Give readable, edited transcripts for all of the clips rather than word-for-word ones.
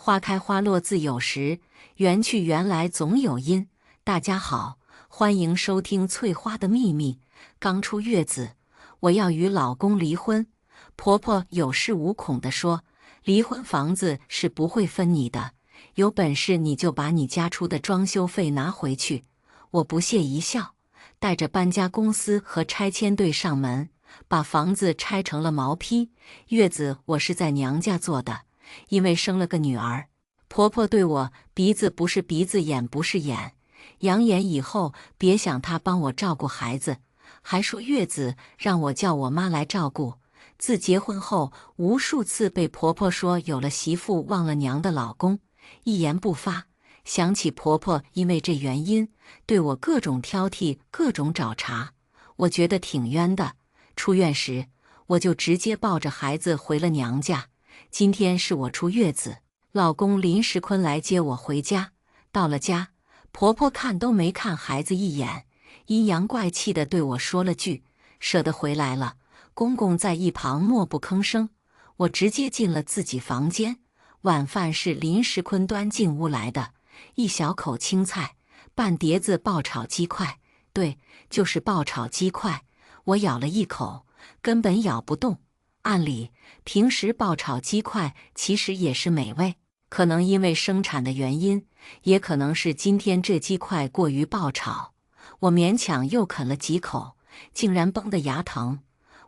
花开花落自有时，缘去缘来总有因。大家好，欢迎收听翠花的秘密。刚出月子，我要与老公离婚。婆婆有恃无恐地说：“离婚房子是不会分你的，有本事你就把你家出的装修费拿回去。”我不屑一笑，带着搬家公司和拆迁队上门，把房子拆成了毛坯。月子我是在娘家做的，因为生了个女儿。婆婆对我鼻子不是鼻子，眼不是眼，扬言以后别想她帮我照顾孩子，还说月子让我叫我妈来照顾。自结婚后，无数次被婆婆说有了媳妇忘了娘的老公，一言不发。想起婆婆因为这原因对我各种挑剔，各种找茬，我觉得挺冤的。出院时，我就直接抱着孩子回了娘家。今天是我出月子，老公林时坤来接我回家。到了家，婆婆看都没看孩子一眼，阴阳怪气地对我说了句：“舍得回来了。”公公在一旁默不吭声。我直接进了自己房间。晚饭是林时坤端进屋来的，一小口青菜，半碟子爆炒鸡块，对，就是爆炒鸡块。我咬了一口，根本咬不动。按理，平时爆炒鸡块其实也是美味，可能因为生产的原因，也可能是今天这鸡块过于爆炒，我勉强又啃了几口，竟然崩得牙疼。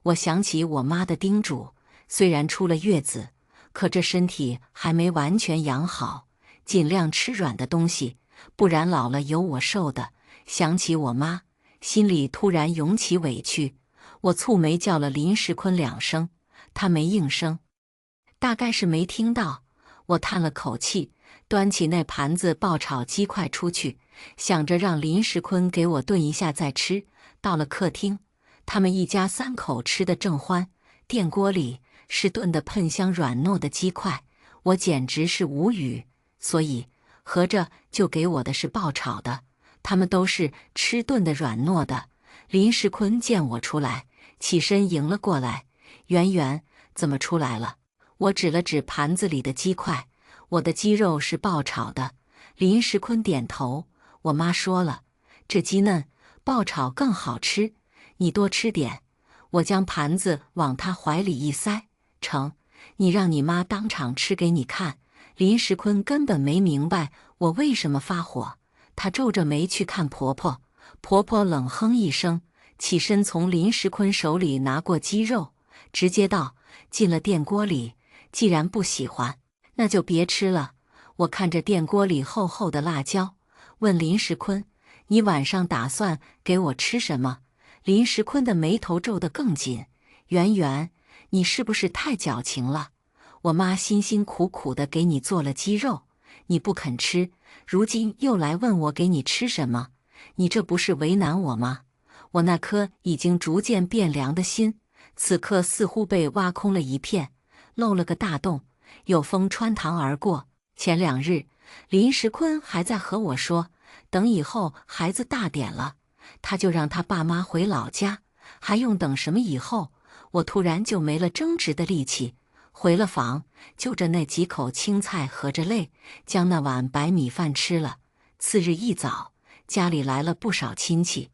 我想起我妈的叮嘱，虽然出了月子，可这身体还没完全养好，尽量吃软的东西，不然老了有我受的。想起我妈，心里突然涌起委屈。我蹙眉叫了林时坤2声，他没应声，大概是没听到。我叹了口气，端起那盘子爆炒鸡块出去，想着让林时坤给我炖一下再吃。到了客厅，他们一家3口吃得正欢，电锅里是炖得喷香软糯的鸡块，我简直是无语。所以合着就给我的是爆炒的，他们都是吃炖的软糯的。林时坤见我出来，起身迎了过来：“圆圆，怎么出来了？”我指了指盘子里的鸡块：“我的鸡肉是爆炒的。”林时坤点头：“我妈说了，这鸡嫩，爆炒更好吃，你多吃点。”我将盘子往他怀里一塞：“成，你让你妈当场吃给你看。”林时坤根本没明白我为什么发火，他皱着眉去看婆婆。婆婆冷哼一声，起身从林时坤手里拿过鸡肉，直接倒进了电锅里。既然不喜欢，那就别吃了。我看着电锅里厚厚的辣椒，问林时坤：“你晚上打算给我吃什么？”林时坤的眉头皱得更紧：“圆圆，你是不是太矫情了？我妈辛辛苦苦的给你做了鸡肉，你不肯吃，如今又来问我给你吃什么，你这不是为难我吗？”我那颗已经逐渐变凉的心，此刻似乎被挖空了一片，漏了个大洞，有风穿堂而过。前2日，林时坤还在和我说，等以后孩子大点了，他就让他爸妈回老家，还用等什么以后？我突然就没了争执的力气，回了房，就着那几口青菜合着泪，将那碗白米饭吃了。次日一早，家里来了不少亲戚。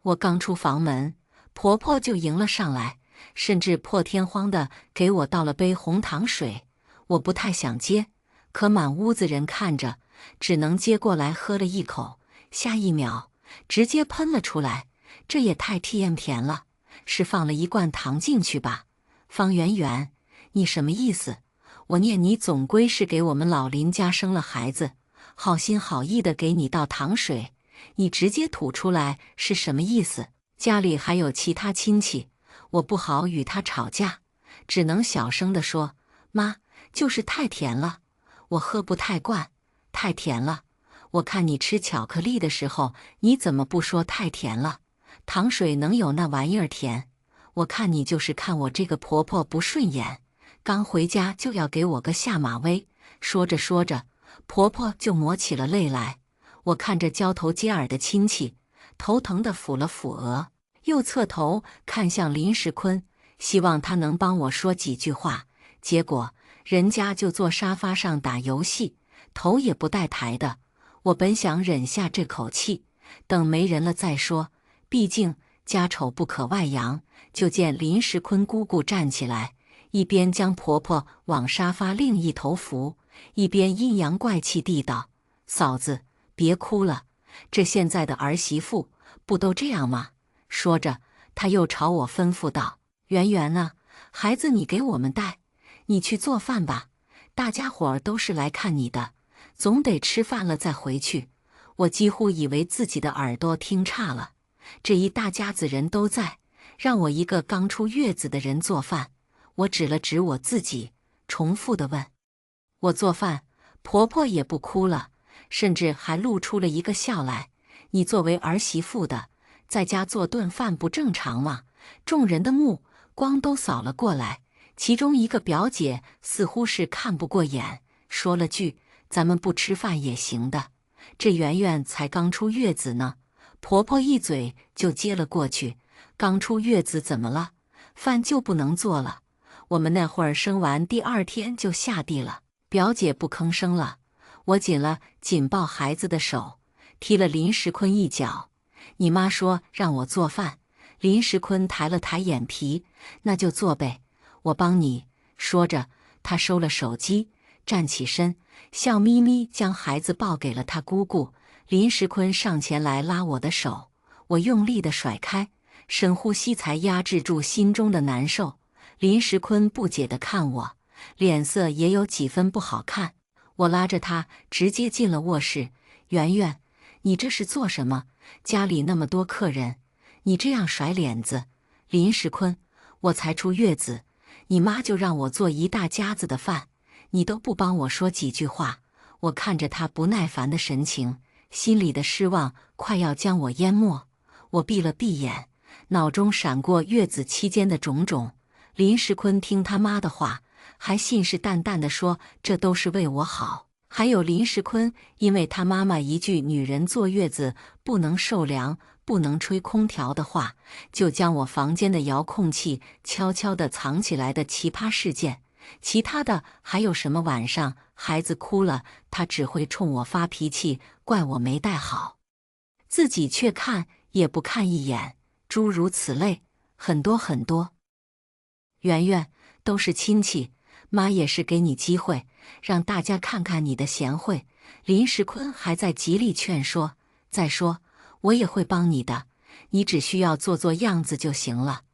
我刚出房门，婆婆就迎了上来，甚至破天荒地给我倒了杯红糖水。我不太想接，可满屋子人看着，只能接过来喝了一口，下一秒直接喷了出来。这也太甜了，是放了1罐糖进去吧？方圆圆，你什么意思？我念你总归是给我们老林家生了孩子，好心好意的给你倒糖水，你直接吐出来是什么意思？家里还有其他亲戚，我不好与他吵架，只能小声地说：“妈，就是太甜了，我喝不太惯，太甜了。我看你吃巧克力的时候，你怎么不说太甜了？糖水能有那玩意儿甜？我看你就是看我这个婆婆不顺眼，刚回家就要给我个下马威。”说着说着，婆婆就抹起了泪来。我看着交头接耳的亲戚，头疼地抚了抚额，又侧头看向林时坤，希望他能帮我说几句话。结果人家就坐沙发上打游戏，头也不带抬的。我本想忍下这口气，等没人了再说，毕竟家丑不可外扬。就见林石坤姑姑站起来，一边将婆婆往沙发另一头扶，一边阴阳怪气地道：“嫂子，别哭了，这现在的儿媳妇不都这样吗？”说着，她又朝我吩咐道：“圆圆呢？孩子你给我们带，你去做饭吧。大家伙儿都是来看你的，总得吃饭了再回去。”我几乎以为自己的耳朵听差了，这一大家子人都在，让我一个刚出月子的人做饭。我指了指我自己，重复地问：“我做饭？”婆婆也不哭了，甚至还露出了一个笑来：“你作为儿媳妇的，在家做顿饭不正常吗？”众人的目光都扫了过来，其中一个表姐似乎是看不过眼，说了句：“咱们不吃饭也行的，这圆圆才刚出月子呢。”婆婆一嘴就接了过去：“刚出月子怎么了？饭就不能做了？我们那会儿生完第2天就下地了。”表姐不吭声了，我紧了紧抱孩子的手，踢了林石坤一脚：“你妈说让我做饭。”林石坤抬了抬眼皮：“那就做呗，我帮你。”说着，他收了手机，站起身，笑眯眯将孩子抱给了他姑姑。林石坤上前来拉我的手，我用力地甩开，深呼吸才压制住心中的难受。林石坤不解地看我，脸色也有几分不好看。我拉着他直接进了卧室：“圆圆，你这是做什么？家里那么多客人，你这样甩脸子。”林石坤，我才出月子，你妈就让我做一大家子的饭，你都不帮我说几句话。我看着他不耐烦的神情，心里的失望快要将我淹没。我闭了闭眼，脑中闪过月子期间的种种。林石坤听他妈的话，还信誓旦旦地说这都是为我好。还有林石坤因为他妈妈一句女人坐月子不能受凉、不能吹空调的话，就将我房间的遥控器悄悄地藏起来的奇葩事件。其他的还有什么晚上孩子哭了，他只会冲我发脾气，怪我没带好，自己却看也不看一眼，诸如此类，很多很多。圆圆，都是亲戚，妈也是给你机会，让大家看看你的贤惠。林石坤还在极力劝说：“再说，我也会帮你的，你只需要做做样子就行了。”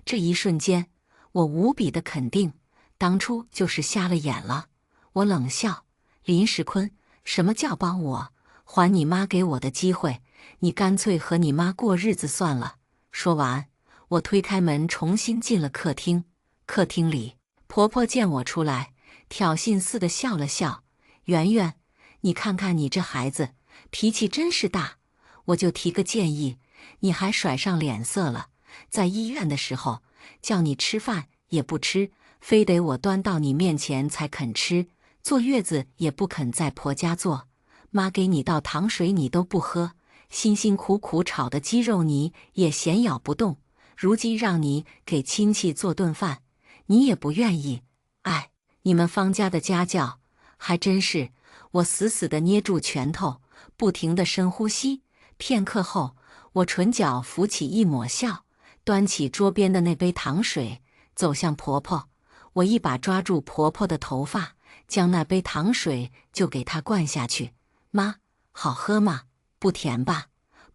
这一瞬间，我无比的肯定，当初就是瞎了眼了。我冷笑：“林石坤，什么叫帮我？还你妈给我的机会，你干脆和你妈过日子算了。”说完，我推开门，重新进了客厅。客厅里，婆婆见我出来，挑衅似的笑了笑：“圆圆，你看看你这孩子，脾气真是大。我就提个建议，你还甩上脸色了。在医院的时候，叫你吃饭也不吃，非得我端到你面前才肯吃。坐月子也不肯在婆家坐，妈给你倒糖水你都不喝，辛辛苦苦炒的鸡肉泥也嫌咬不动。如今让你给亲戚做顿饭，你也不愿意。哎，你们方家的家教还真是……”我死死地捏住拳头，不停地深呼吸。片刻后，我唇角浮起一抹笑，端起桌边的那杯糖水，走向婆婆。我一把抓住婆婆的头发，将那杯糖水就给她灌下去。“妈，好喝吗？不甜吧？”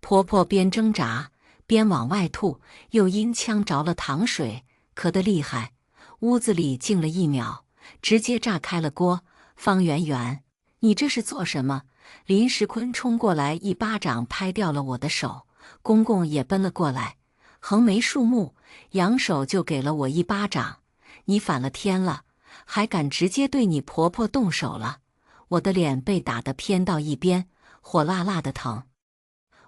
婆婆边挣扎边往外吐，又因呛着了糖水，咳得厉害。屋子里静了1秒，直接炸开了锅。“方圆圆，你这是做什么？”林石坤冲过来，一巴掌拍掉了我的手。公公也奔了过来，横眉竖目，扬手就给了我一巴掌。“你反了天了，还敢直接对你婆婆动手了！”我的脸被打得偏到一边，火辣辣的疼。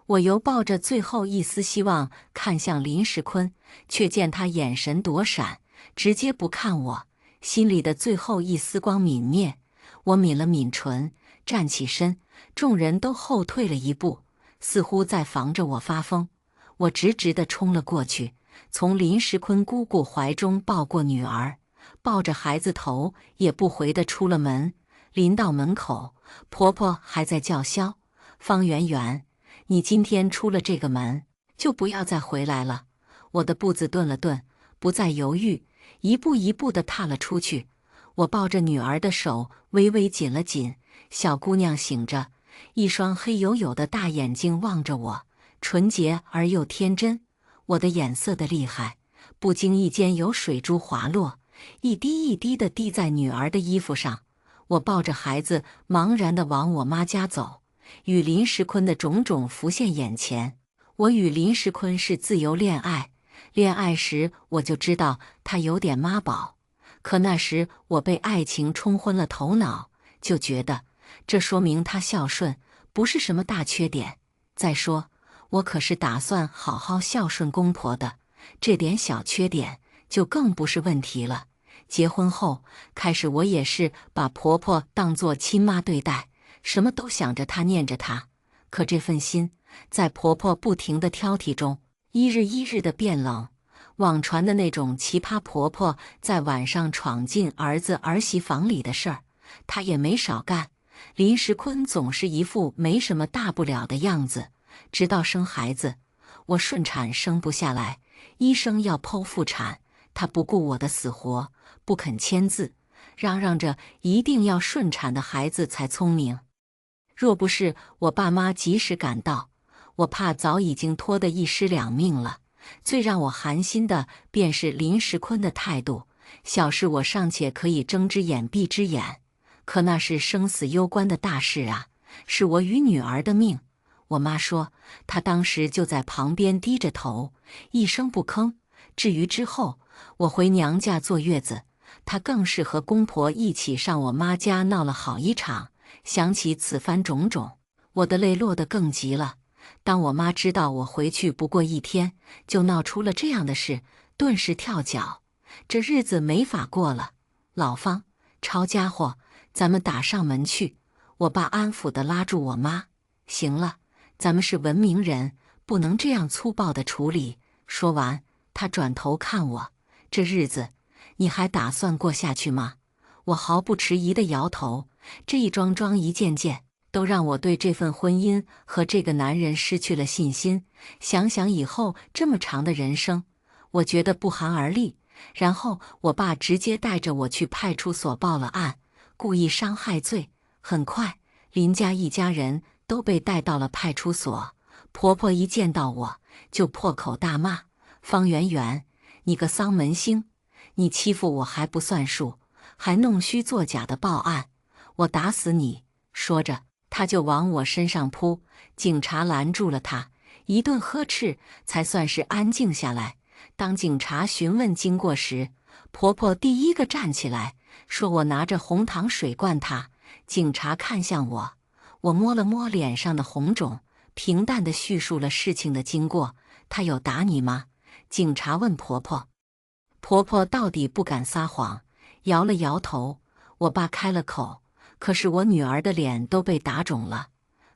我犹抱着最后一丝希望看向林石坤，却见他眼神躲闪，直接不看我。心里的最后一丝光泯灭。我抿了抿唇，站起身，众人都后退了一步，似乎在防着我发疯。我直直地冲了过去，从林石坤姑姑怀中抱过女儿。抱着孩子头也不回地出了门。临到门口，婆婆还在叫嚣：方圆圆，你今天出了这个门，就不要再回来了。我的步子顿了顿，不再犹豫，一步一步地踏了出去。我抱着女儿的手微微紧了紧，小姑娘醒着，一双黑黝黝的大眼睛望着我，纯洁而又天真。我的眼涩得厉害，不经意间有水珠滑落，一滴一滴地滴在女儿的衣服上。我抱着孩子茫然地往我妈家走，与林时坤的种种浮现眼前。我与林时坤是自由恋爱，恋爱时我就知道他有点妈宝，可那时我被爱情冲昏了头脑，就觉得这说明他孝顺，不是什么大缺点。再说，我可是打算好好孝顺公婆的，这点小缺点就更不是问题了。结婚后开始，我也是把婆婆当作亲妈对待，什么都想着她，念着她。可这份心，在婆婆不停的挑剔中，一日一日的变冷。网传的那种奇葩婆婆在晚上闯进儿子儿媳房里的事儿，她也没少干。林时坤总是一副没什么大不了的样子，直到生孩子，我顺产生不下来，医生要剖腹产，他不顾我的死活，不肯签字，嚷嚷着一定要顺产的孩子才聪明。若不是我爸妈及时赶到，我怕早已经拖得一尸两命了。最让我寒心的便是林时坤的态度，小事我尚且可以睁只眼闭只眼，可那是生死攸关的大事啊，是我与女儿的命。我妈说，她当时就在旁边低着头，一声不吭。至于之后我回娘家坐月子，她更是和公婆一起上我妈家闹了好一场。想起此番种种，我的泪落得更急了。当我妈知道我回去不过一天就闹出了这样的事，顿时跳脚，这日子没法过了。老方，抄家伙，咱们打上门去。我爸安抚地拉住我妈，行了，咱们是文明人，不能这样粗暴地处理。说完，他转头看我，这日子你还打算过下去吗？我毫不迟疑地摇头，这一桩桩一件件都让我对这份婚姻和这个男人失去了信心。想想以后这么长的人生，我觉得不寒而栗。然后我爸直接带着我去派出所报了案，故意伤害罪。很快，林家一家人都被带到了派出所。婆婆一见到我就破口大骂：方圆圆，你个丧门星，你欺负我还不算数，还弄虚作假的报案，我打死你！说着，他就往我身上扑。警察拦住了他，一顿呵斥，才算是安静下来。当警察询问经过时，婆婆第一个站起来，说我拿着红糖水灌她。警察看向我，我摸了摸脸上的红肿，平淡地叙述了事情的经过。他有打你吗？警察问婆婆。婆婆到底不敢撒谎，摇了摇头。我爸开了口，可是我女儿的脸都被打肿了，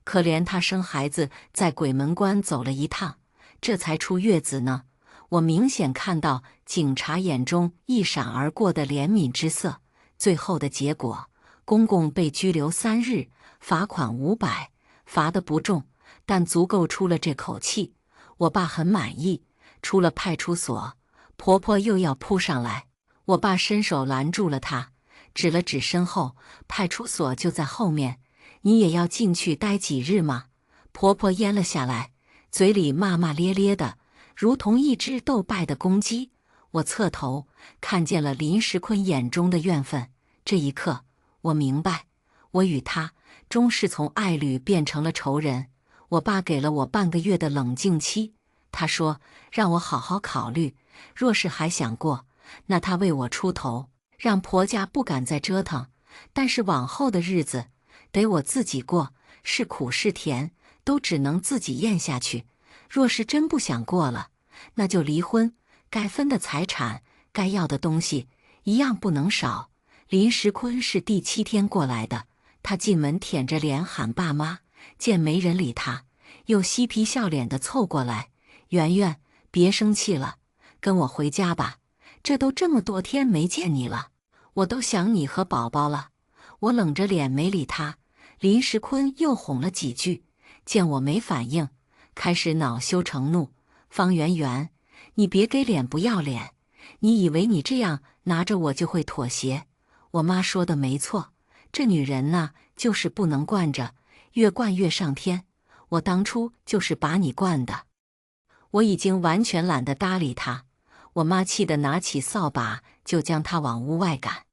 可怜她生孩子在鬼门关走了一趟，这才出月子呢。我明显看到警察眼中一闪而过的怜悯之色。最后的结果，公公被拘留3日，罚款500，罚得不重，但足够出了这口气。我爸很满意。出了派出所，婆婆又要扑上来，我爸伸手拦住了她，指了指身后，派出所就在后面，你也要进去待几日吗？婆婆咽了下来，嘴里骂骂咧咧的，如同一只斗败的公鸡。我侧头看见了林时坤眼中的怨愤，这一刻我明白，我与他终是从爱侣变成了仇人。我爸给了我半个月的冷静期，他说让我好好考虑，若是还想过，那他为我出头，让婆家不敢再折腾。但是往后的日子得我自己过，是苦是甜都只能自己咽下去。若是真不想过了，那就离婚，该分的财产，该要的东西一样不能少。林时坤是第7天过来的，他进门舔着脸喊爸妈，见没人理他，又嬉皮笑脸地凑过来：圆圆，别生气了，跟我回家吧。这都这么多天没见你了，我都想你和宝宝了。我冷着脸没理他。林时坤又哄了几句，见我没反应，开始恼羞成怒。方圆圆，你别给脸不要脸，你以为你这样拿着我就会妥协？我妈说的没错，这女人呐，就是不能惯着，越惯越上天。我当初就是把你惯的。我已经完全懒得搭理她。我妈气得拿起扫把就将她往屋外赶。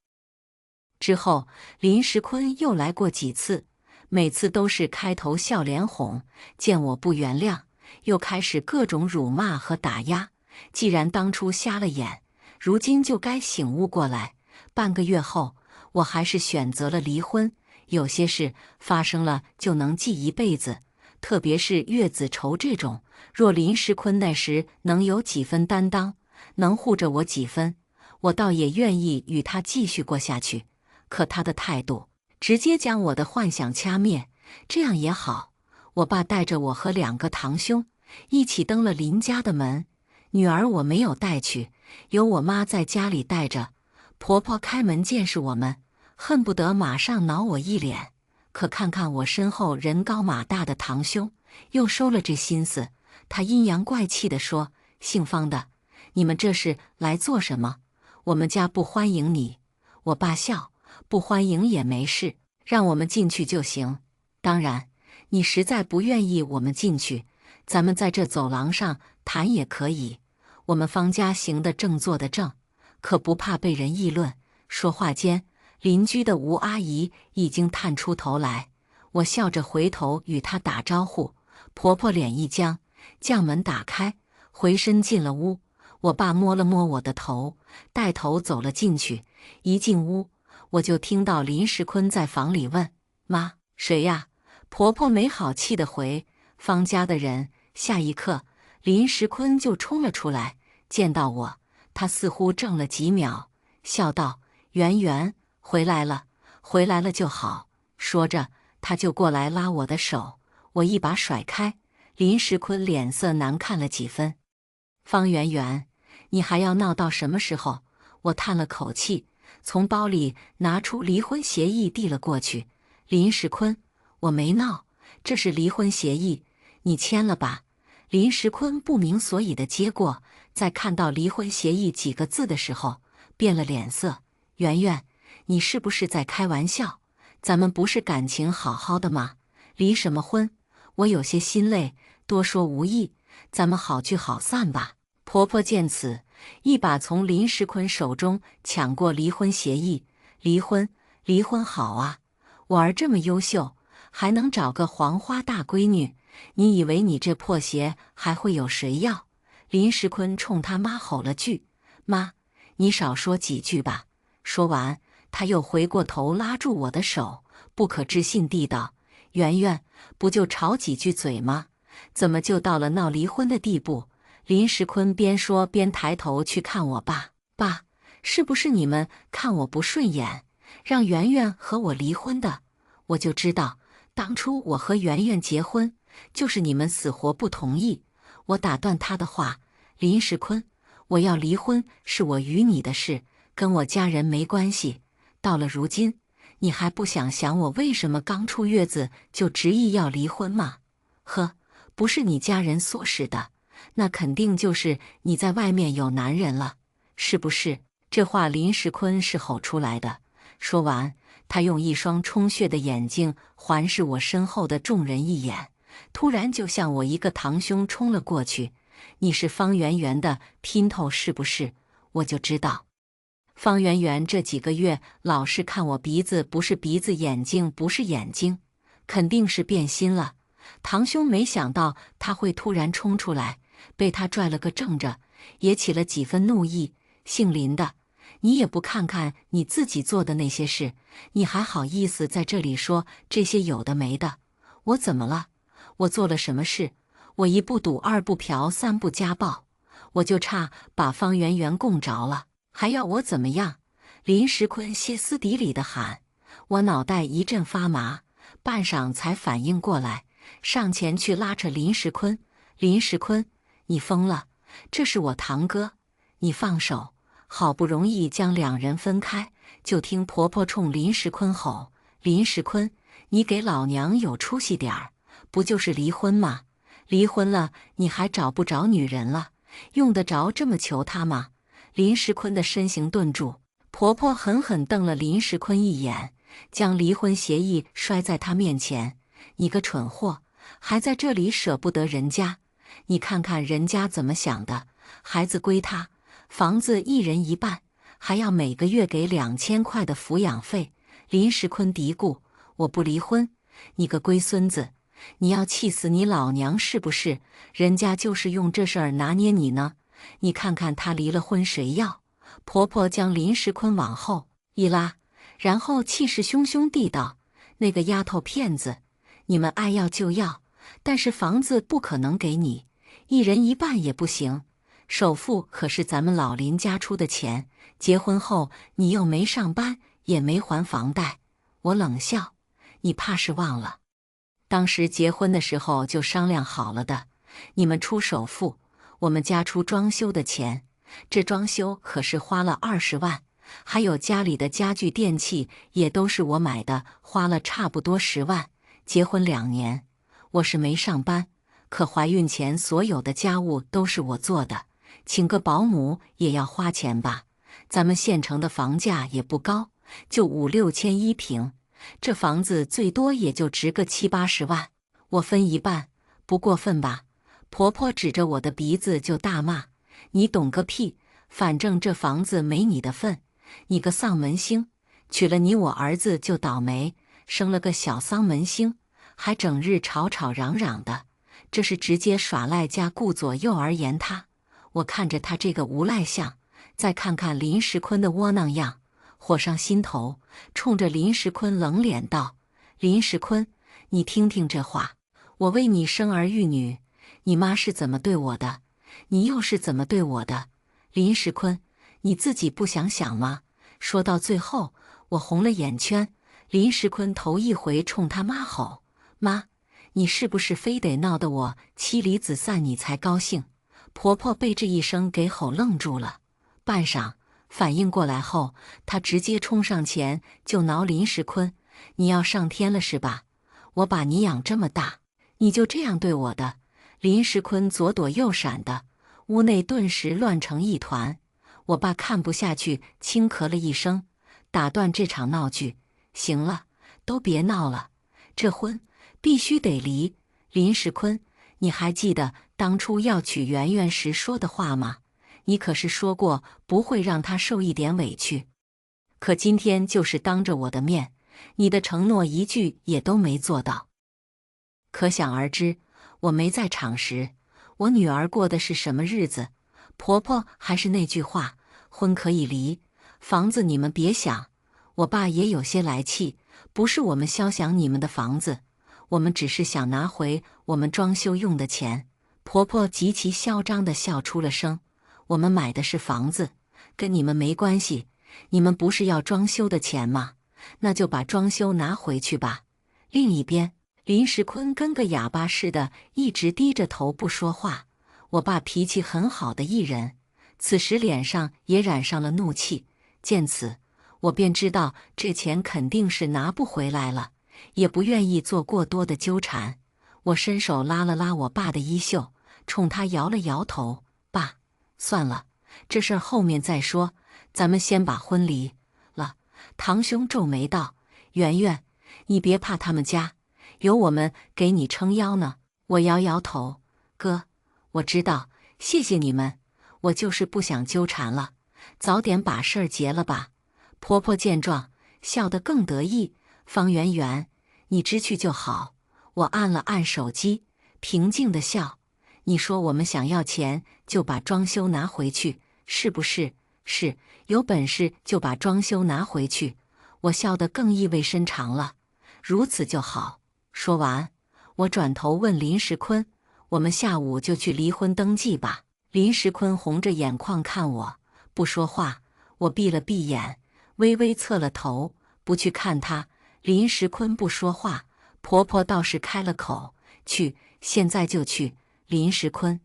之后，林时坤又来过几次，每次都是开头笑脸哄，见我不原谅，又开始各种辱骂和打压。既然当初瞎了眼，如今就该醒悟过来。半个月后，我还是选择了离婚。有些事发生了就能记一辈子，特别是月子愁这种，若林时坤那时能有几分担当，能护着我几分，我倒也愿意与他继续过下去。可他的态度直接将我的幻想掐灭。这样也好，我爸带着我和2个堂兄一起登了林家的门。女儿我没有带去，由我妈在家里带着。婆婆开门见识我们，恨不得马上挠我一脸。可看看我身后人高马大的堂兄，又收了这心思。他阴阳怪气地说：“姓方的，你们这是来做什么？我们家不欢迎你。”我爸笑：“不欢迎也没事，让我们进去就行。当然，你实在不愿意我们进去，咱们在这走廊上谈也可以。我们方家行得正，坐得正，可不怕被人议论。”说话间，邻居的吴阿姨已经探出头来。我笑着回头与她打招呼，婆婆脸一僵，将门打开，回身进了屋。我爸摸了摸我的头，带头走了进去。一进屋，我就听到林时坤在房里问：“妈，谁呀？”婆婆没好气地回：“方家的人。”下一刻，林时坤就冲了出来。见到我，他似乎怔了几秒，笑道：“圆圆，回来了，回来了就好。”说着，他就过来拉我的手，我一把甩开。林时坤脸色难看了几分：“方圆圆，你还要闹到什么时候？”我叹了口气，从包里拿出离婚协议递了过去。林时坤，我没闹，这是离婚协议，你签了吧？林时坤不明所以的接过，在看到离婚协议几个字的时候，变了脸色。圆圆，你是不是在开玩笑？咱们不是感情好好的吗？离什么婚？我有些心累，多说无益，咱们好聚好散吧。婆婆见此，一把从林时坤手中抢过离婚协议。离婚，离婚好啊！我儿这么优秀，还能找个黄花大闺女，你以为你这破鞋还会有谁要？林时坤冲他妈吼了句：“妈，你少说几句吧。”说完，他又回过头拉住我的手，不可置信地道：“圆圆，不就吵几句嘴吗？怎么就到了闹离婚的地步？”林时坤边说边抬头去看我爸：“爸，是不是你们看我不顺眼，让圆圆和我离婚的？我就知道，当初我和圆圆结婚，就是你们死活不同意。”我打断他的话：“林时坤，我要离婚是我与你的事，跟我家人没关系。到了如今，你还不想想我为什么刚出月子就执意要离婚吗？呵，不是你家人唆使的，那肯定就是你在外面有男人了，是不是？”这话林时坤是吼出来的。说完，他用一双充血的眼睛环视我身后的众人一眼，突然就向我一个堂兄冲了过去：“你是方圆圆的姘头是不是？我就知道。”方圆圆这几个月老是看我鼻子不是鼻子，眼睛不是眼睛，肯定是变心了。堂兄没想到他会突然冲出来，被他拽了个正着，也起了几分怒意：“姓林的，你也不看看你自己做的那些事，你还好意思在这里说这些有的没的？我怎么了？我做了什么事？我一不赌，二不嫖，三不家暴，我就差把方圆圆供着了，还要我怎么样？”林时坤歇斯底里地喊。我脑袋一阵发麻，半晌才反应过来，上前去拉扯林时坤：“林时坤，你疯了！这是我堂哥，你放手！”好不容易将两人分开，就听婆婆冲林石坤吼：林石坤，你给老娘有出息点儿，不就是离婚吗？离婚了你还找不着女人了，用得着这么求她吗？林石坤的身形顿住，婆婆狠狠瞪了林石坤一眼，将离婚协议摔在他面前：你个蠢货，还在这里舍不得人家？你看看人家怎么想的，孩子归他，房子一人一半，还要每个月给2000块的抚养费。林石坤嘀咕：我不离婚，你个龟孙子，你要气死你老娘是不是？人家就是用这事儿拿捏你呢。你看看他离了婚谁要？婆婆将林石坤往后一拉，然后气势汹汹地道：那个丫头片子，你们爱要就要，但是房子不可能给你，一人一半也不行。首付可是咱们老林家出的钱，结婚后你又没上班，也没还房贷。我冷笑：你怕是忘了，当时结婚的时候就商量好了的，你们出首付，我们家出装修的钱。这装修可是花了20万，还有家里的家具电器也都是我买的，花了差不多10万。结婚2年，我是没上班，可怀孕前所有的家务都是我做的，请个保姆也要花钱吧？咱们县城的房价也不高，就5、6千1平，这房子最多也就值个7、80万，我分一半，不过分吧？婆婆指着我的鼻子就大骂：你懂个屁！反正这房子没你的份，你个丧门星，娶了你我儿子就倒霉，生了个小丧门星，还整日吵吵嚷嚷的，这是直接耍赖加顾左右而言他。我看着他这个无赖相，再看看林石坤的窝囊样，火上心头，冲着林石坤冷脸道：林石坤，你听听这话，我为你生儿育女，你妈是怎么对我的，你又是怎么对我的？林石坤，你自己不想想吗？说到最后，我红了眼圈。林石坤头一回冲他妈吼：妈，你是不是非得闹得我妻离子散你才高兴？婆婆被这一声给吼愣住了，半晌反应过来后，她直接冲上前就挠林石坤：你要上天了是吧？我把你养这么大，你就这样对我的？林石坤左躲右闪的，屋内顿时乱成一团。我爸看不下去，轻咳了一声，打断这场闹剧：行了，都别闹了，这婚必须得离。林石坤，你还记得当初要娶圆圆时说的话吗？你可是说过不会让她受一点委屈。可今天就是当着我的面，你的承诺一句也都没做到。可想而知，我没在场时，我女儿过的是什么日子？婆婆还是那句话，婚可以离，房子你们别想。我爸也有些来气，不是我们肖想你们的房子，我们只是想拿回我们装修用的钱。婆婆极其嚣张地笑出了声：我们买的是房子，跟你们没关系，你们不是要装修的钱吗？那就把装修拿回去吧。另一边，林石坤跟个哑巴似的，一直低着头不说话。我爸脾气很好的一人，此时脸上也染上了怒气。见此，我便知道这钱肯定是拿不回来了，也不愿意做过多的纠缠。我伸手拉了拉我爸的衣袖，冲他摇了摇头：爸，算了，这事儿后面再说，咱们先把婚离了。堂兄皱眉道：圆圆，你别怕他们家，有我们给你撑腰呢。我摇摇头：哥，我知道，谢谢你们，我就是不想纠缠了，早点把事儿结了吧。婆婆见状，笑得更得意：方圆圆，你知趣就好。我按了按手机，平静地笑：你说我们想要钱，就把装修拿回去，是不是？是，有本事就把装修拿回去。我笑得更意味深长了：如此就好。说完，我转头问林石坤：我们下午就去离婚登记吧。林石坤红着眼眶看我，不说话。我闭了闭眼，微微侧了头，不去看他。林石坤不说话，婆婆倒是开了口：去，现在就去。林石坤，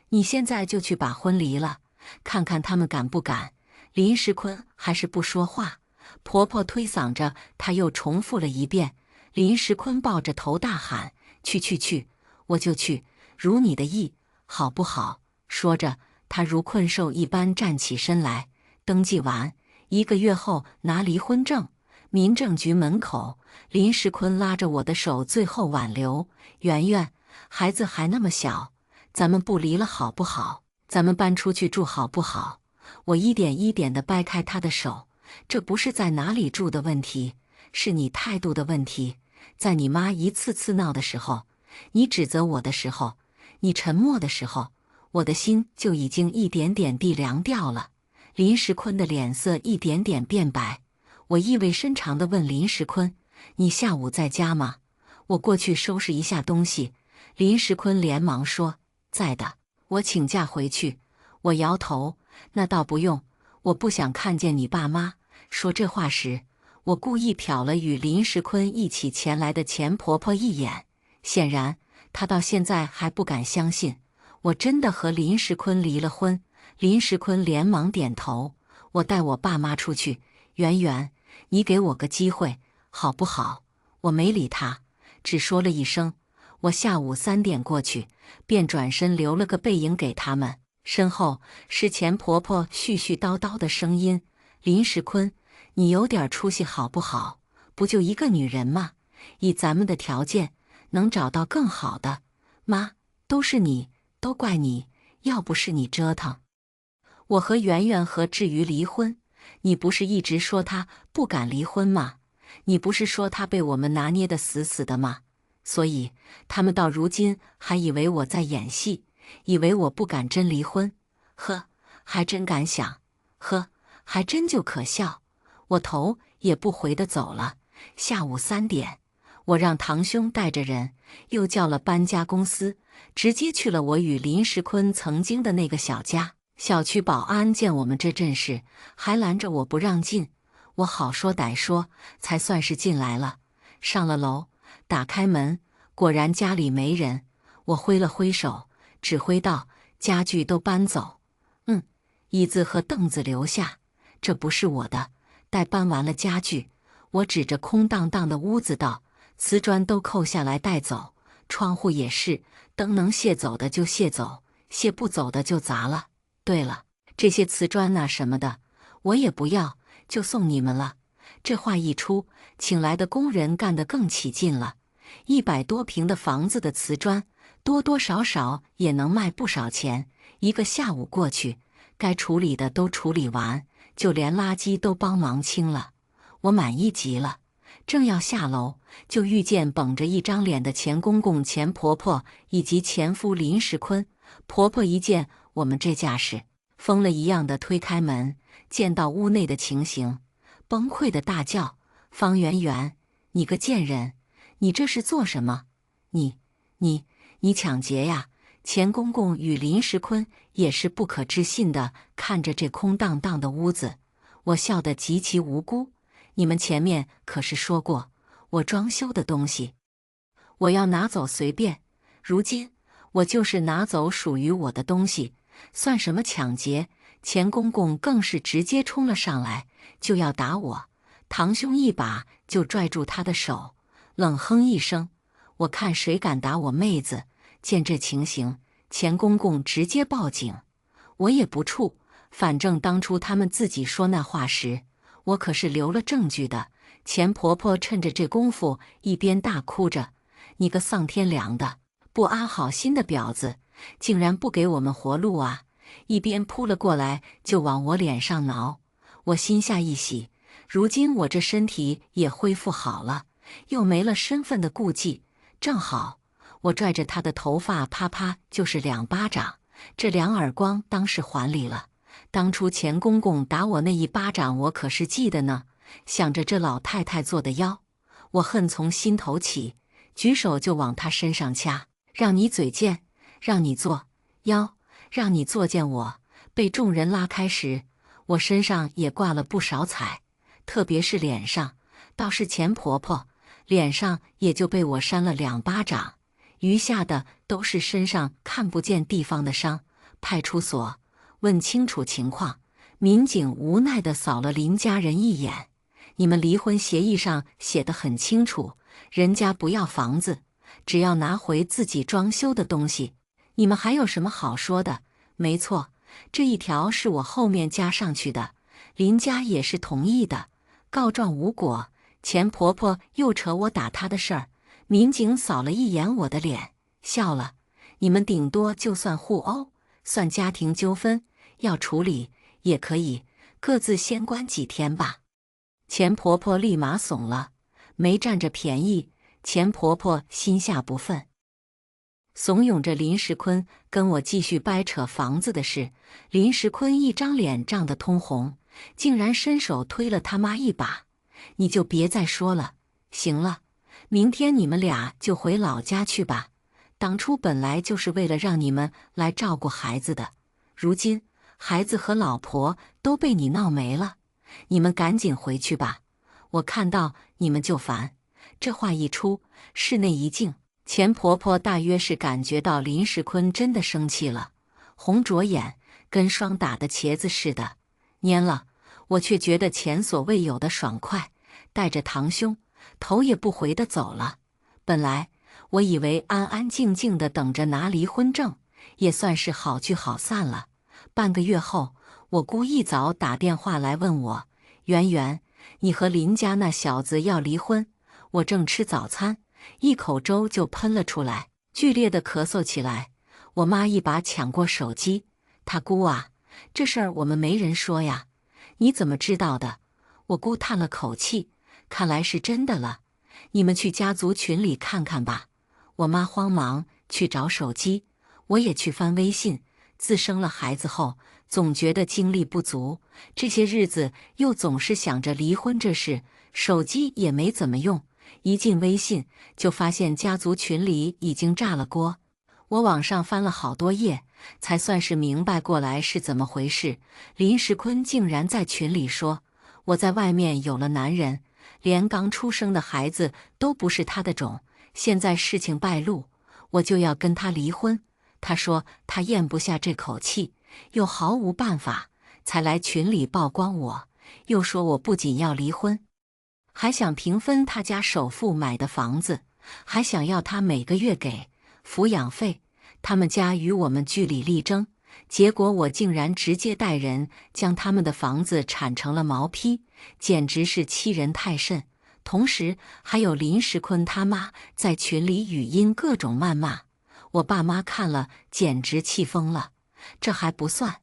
你现在就去把婚离了，看看他们敢不敢。林世坤还是不说话，婆婆推搡着她又重复了一遍。林世坤抱着头大喊：“去去去，我就去，如你的意，好不好？”说着，他如困兽一般站起身来。登记完，1个月后拿离婚证。民政局门口，林世坤拉着我的手，最后挽留：“圆圆，孩子还那么小，咱们不离了好不好？咱们搬出去住好不好？”我一点一点地掰开他的手：“这不是在哪里住的问题，是你态度的问题。在你妈一次次闹的时候，你指责我的时候，你沉默的时候，我的心就已经一点点地凉掉了。”林世坤的脸色一点点变白。我意味深长地问林世坤：“你下午在家吗？我过去收拾一下东西。”林世坤连忙说：“在的，我请假回去。”我摇头：“那倒不用，我不想看见你爸妈。”说这话时，我故意瞟了与林世坤一起前来的钱婆婆一眼，显然她到现在还不敢相信我真的和林世坤离了婚。林世坤连忙点头：“我带我爸妈出去，圆圆，你给我个机会好不好？”我没理他，只说了一声：“我下午3点过去。”便转身留了个背影给他们。身后是钱婆婆絮絮叨叨的声音：“林世坤，你有点出息好不好？不就一个女人吗？以咱们的条件，能找到更好的？妈，都是你，都怪你，要不是你折腾，我和圆圆何至于离婚？你不是一直说她不敢离婚吗？你不是说她被我们拿捏得死死的吗？所以他们到如今还以为我在演戏，以为我不敢真离婚。呵，还真敢想，呵，还真就可笑。”我头也不回地走了。下午3点，我让堂兄带着人，又叫了搬家公司，直接去了我与林世坤曾经的那个小家。小区保安见我们这阵势，还拦着我不让进。我好说歹说，才算是进来了。上了楼，打开门，果然家里没人。我挥了挥手，指挥道：“家具都搬走。”“椅子和凳子留下，这不是我的。”待搬完了家具，我指着空荡荡的屋子道：“瓷砖都扣下来带走，窗户也是，灯能卸走的就卸走，卸不走的就砸了。对了，这些瓷砖呐什么的，我也不要，就送你们了。”这话一出，请来的工人干得更起劲了。100多平的房子的瓷砖，多多少少也能卖不少钱。1个下午过去，该处理的都处理完，就连垃圾都帮忙清了。我满意极了，正要下楼，就遇见绷着一张脸的钱公公、钱婆婆以及前夫林世坤。婆婆一见我们这架势，疯了一样的推开门，见到屋内的情形，崩溃的大叫：“方圆圆，你个贱人，你这是做什么？你抢劫呀！”钱公公与林世坤也是不可置信的看着这空荡荡的屋子。我笑得极其无辜：“你们前面可是说过，我装修的东西，我要拿走随便。如今我就是拿走属于我的东西，算什么抢劫？”钱公公更是直接冲了上来，就要打我。堂兄一把就拽住他的手，冷哼一声：“我看谁敢打我妹子！”见这情形，钱公公直接报警。我也不怵，反正当初他们自己说那话时，我可是留了证据的。钱婆婆趁着这功夫，一边大哭着：“你个丧天良的，不安好心的婊子，竟然不给我们活路啊！”一边扑了过来，就往我脸上挠。我心下一喜，如今我这身体也恢复好了，又没了身份的顾忌，正好。我拽着他的头发，啪啪就是2巴掌，这2耳光当是还礼了。当初钱公公打我那1巴掌，我可是记得呢。想着这老太太做的妖，我恨从心头起，举手就往他身上掐：“让你嘴贱，让你做妖，让你作践我！”被众人拉开时，我身上也挂了不少彩，特别是脸上，倒是钱婆婆脸上也就被我扇了2巴掌。余下的都是身上看不见地方的伤。派出所问清楚情况，民警无奈地扫了林家人一眼：“你们离婚协议上写得很清楚，人家不要房子，只要拿回自己装修的东西。你们还有什么好说的？”没错，这一条是我后面加上去的，林家也是同意的。告状无果，钱婆婆又扯我打她的事儿。民警扫了一眼我的脸，笑了：“你们顶多就算互殴，算家庭纠纷，要处理也可以，各自先关几天吧。”钱婆婆立马怂了，没占着便宜，钱婆婆心下不忿，怂恿着林石坤跟我继续掰扯房子的事。林石坤一张脸涨得通红，竟然伸手推了他妈一把：“你就别再说了，行了，明天你们俩就回老家去吧。当初本来就是为了让你们来照顾孩子的，如今孩子和老婆都被你闹没了，你们赶紧回去吧，我看到你们就烦。”这话一出，室内一静。钱婆婆大约是感觉到林石坤真的生气了，红着眼，跟霜打的茄子似的，蔫了。我却觉得前所未有的爽快，带着堂兄，头也不回地走了。本来我以为安安静静地等着拿离婚证，也算是好聚好散了。半个月后，我姑一早打电话来问我：“圆圆，你和林家那小子要离婚？”我正吃早餐，一口粥就喷了出来，剧烈地咳嗽起来。我妈一把抢过手机：“他姑啊，这事儿我们没人说呀，你怎么知道的？”我姑叹了口气：“看来是真的了，你们去家族群里看看吧。”我妈慌忙去找手机，我也去翻微信。自生了孩子后，总觉得精力不足，这些日子又总是想着离婚这事，手机也没怎么用。一进微信，就发现家族群里已经炸了锅。我往上翻了好多页，才算是明白过来是怎么回事。林石坤竟然在群里说：“我在外面有了男人，连刚出生的孩子都不是他的种，现在事情败露，我就要跟他离婚。”他说他咽不下这口气，又毫无办法，才来群里曝光我，又说我不仅要离婚，还想平分他家首付买的房子，还想要他每个月给抚养费。他们家与我们据理力争，结果我竟然直接带人将他们的房子铲成了毛坯，简直是欺人太甚。同时还有林石坤他妈在群里语音各种谩骂，我爸妈看了简直气疯了。这还不算，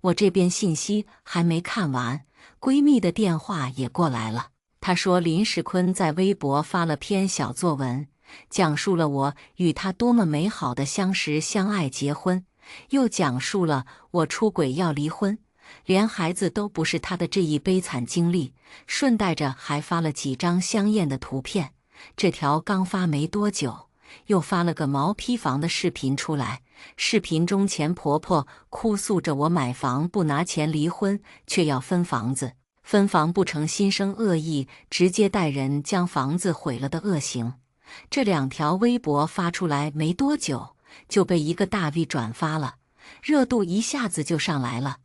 我这边信息还没看完，闺蜜的电话也过来了。她说林石坤在微博发了篇小作文，讲述了我与他多么美好的相识相爱结婚，又讲述了我出轨要离婚，连孩子都不是他的这一悲惨经历，顺带着还发了几张香艳的图片。这条刚发没多久，又发了个毛坯房的视频出来，视频中钱婆婆哭诉着我买房不拿钱离婚，却要分房子，分房不成心生恶意，直接带人将房子毁了的恶行。这两条微博发出来没多久，就被一个大 V 转发了，热度一下子就上来了。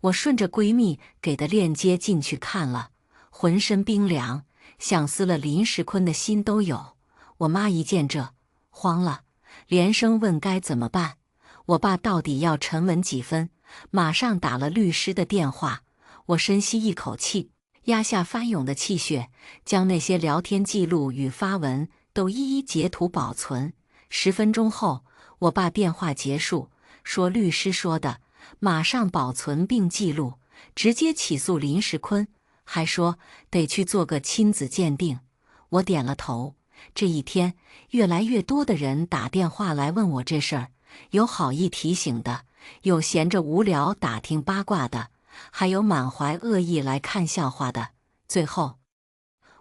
我顺着闺蜜给的链接进去看了，浑身冰凉，想撕了林石坤的心都有。我妈一见这，慌了，连声问该怎么办。我爸到底要沉稳几分，马上打了律师的电话。我深吸一口气，压下翻涌的气血，将那些聊天记录与发文都一一截图保存。10分钟后，我爸电话结束，说律师说的，马上保存并记录，直接起诉林石坤，还说得去做个亲子鉴定。我点了头。这一天，越来越多的人打电话来问我这事儿，有好意提醒的，有闲着无聊打听八卦的，还有满怀恶意来看笑话的。最后，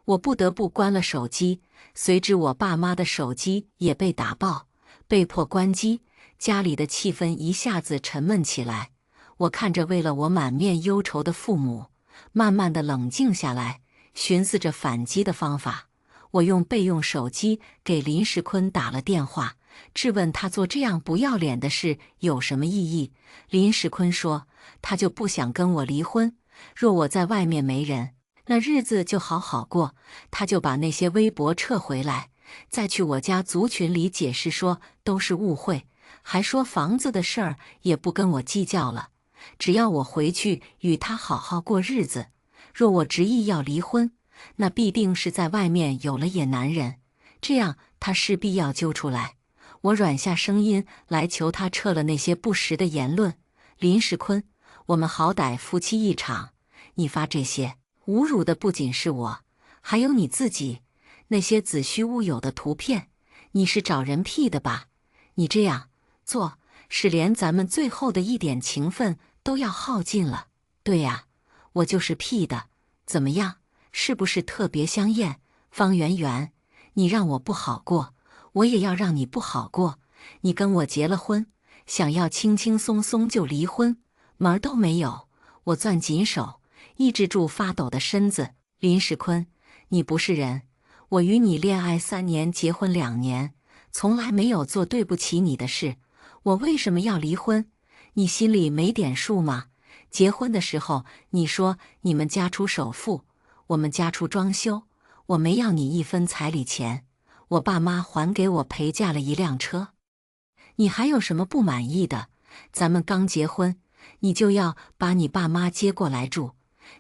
我不得不关了手机，随之我爸妈的手机也被打爆，被迫关机，家里的气氛一下子沉闷起来。我看着为了我满面忧愁的父母，慢慢的冷静下来，寻思着反击的方法。我用备用手机给林石坤打了电话，质问他做这样不要脸的事有什么意义。林世坤说，他就不想跟我离婚，若我在外面没人，那日子就好好过。他就把那些微博撤回来，再去我家族群里解释说都是误会，还说房子的事儿也不跟我计较了，只要我回去与他好好过日子。若我执意要离婚，那必定是在外面有了野男人，这样他势必要揪出来。我软下声音来求他撤了那些不实的言论。林世坤，我们好歹夫妻一场，你发这些侮辱的不仅是我，还有你自己。那些子虚乌有的图片，你是找人 P 的吧？你这样做是连咱们最后的一点情分都要耗尽了。对呀，我就是 P 的，怎么样？是不是特别香艳？方圆圆，你让我不好过，我也要让你不好过。你跟我结了婚，想要轻轻松松就离婚，门儿都没有。我攥紧手，抑制住发抖的身子。林世坤，你不是人。我与你恋爱3年，结婚2年，从来没有做对不起你的事。我为什么要离婚？你心里没点数吗？结婚的时候，你说你们家出首付，我们家出装修，我没要你1分彩礼钱，我爸妈还给我陪嫁了1辆车。你还有什么不满意的？咱们刚结婚，你就要把你爸妈接过来住。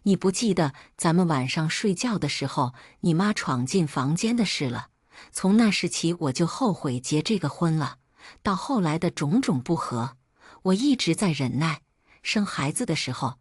你不记得咱们晚上睡觉的时候，你妈闯进房间的事了？从那时起，我就后悔结这个婚了。到后来的种种不和，我一直在忍耐。生孩子的时候，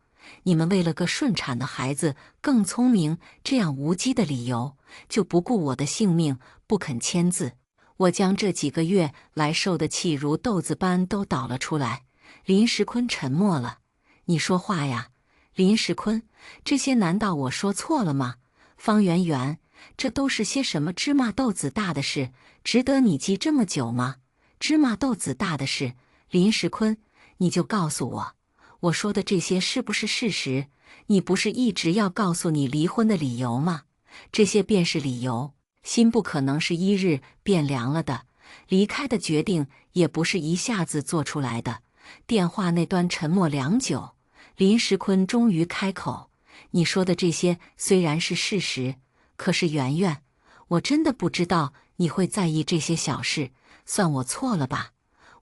你们为了个顺产的孩子更聪明，这样无稽的理由，就不顾我的性命，不肯签字。我将这几个月来受的气如豆子般都倒了出来。林世坤沉默了。你说话呀，林世坤，这些难道我说错了吗？方圆圆，这都是些什么芝麻豆子大的事，值得你记这么久吗？芝麻豆子大的事，林世坤，你就告诉我，我说的这些是不是事实？你不是一直要告诉你离婚的理由吗？这些便是理由。心不可能是1日变凉了的，离开的决定也不是一下子做出来的。电话那端沉默良久，林世坤终于开口：你说的这些虽然是事实，可是圆圆，我真的不知道你会在意这些小事，算我错了吧？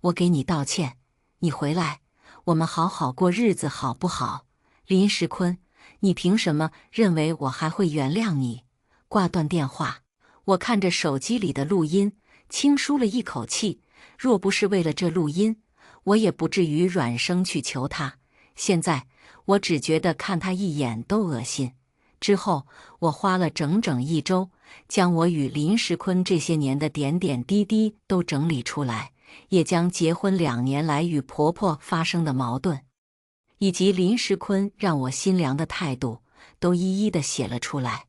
我给你道歉，你回来，我们好好过日子好不好？林世坤，你凭什么认为我还会原谅你？挂断电话，我看着手机里的录音，轻舒了一口气。若不是为了这录音，我也不至于软声去求他。现在我只觉得看他一眼都恶心。之后我花了整整1周，将我与林世坤这些年的点点滴滴都整理出来，也将结婚2年来与婆婆发生的矛盾，以及林世坤让我心凉的态度，都一一的写了出来。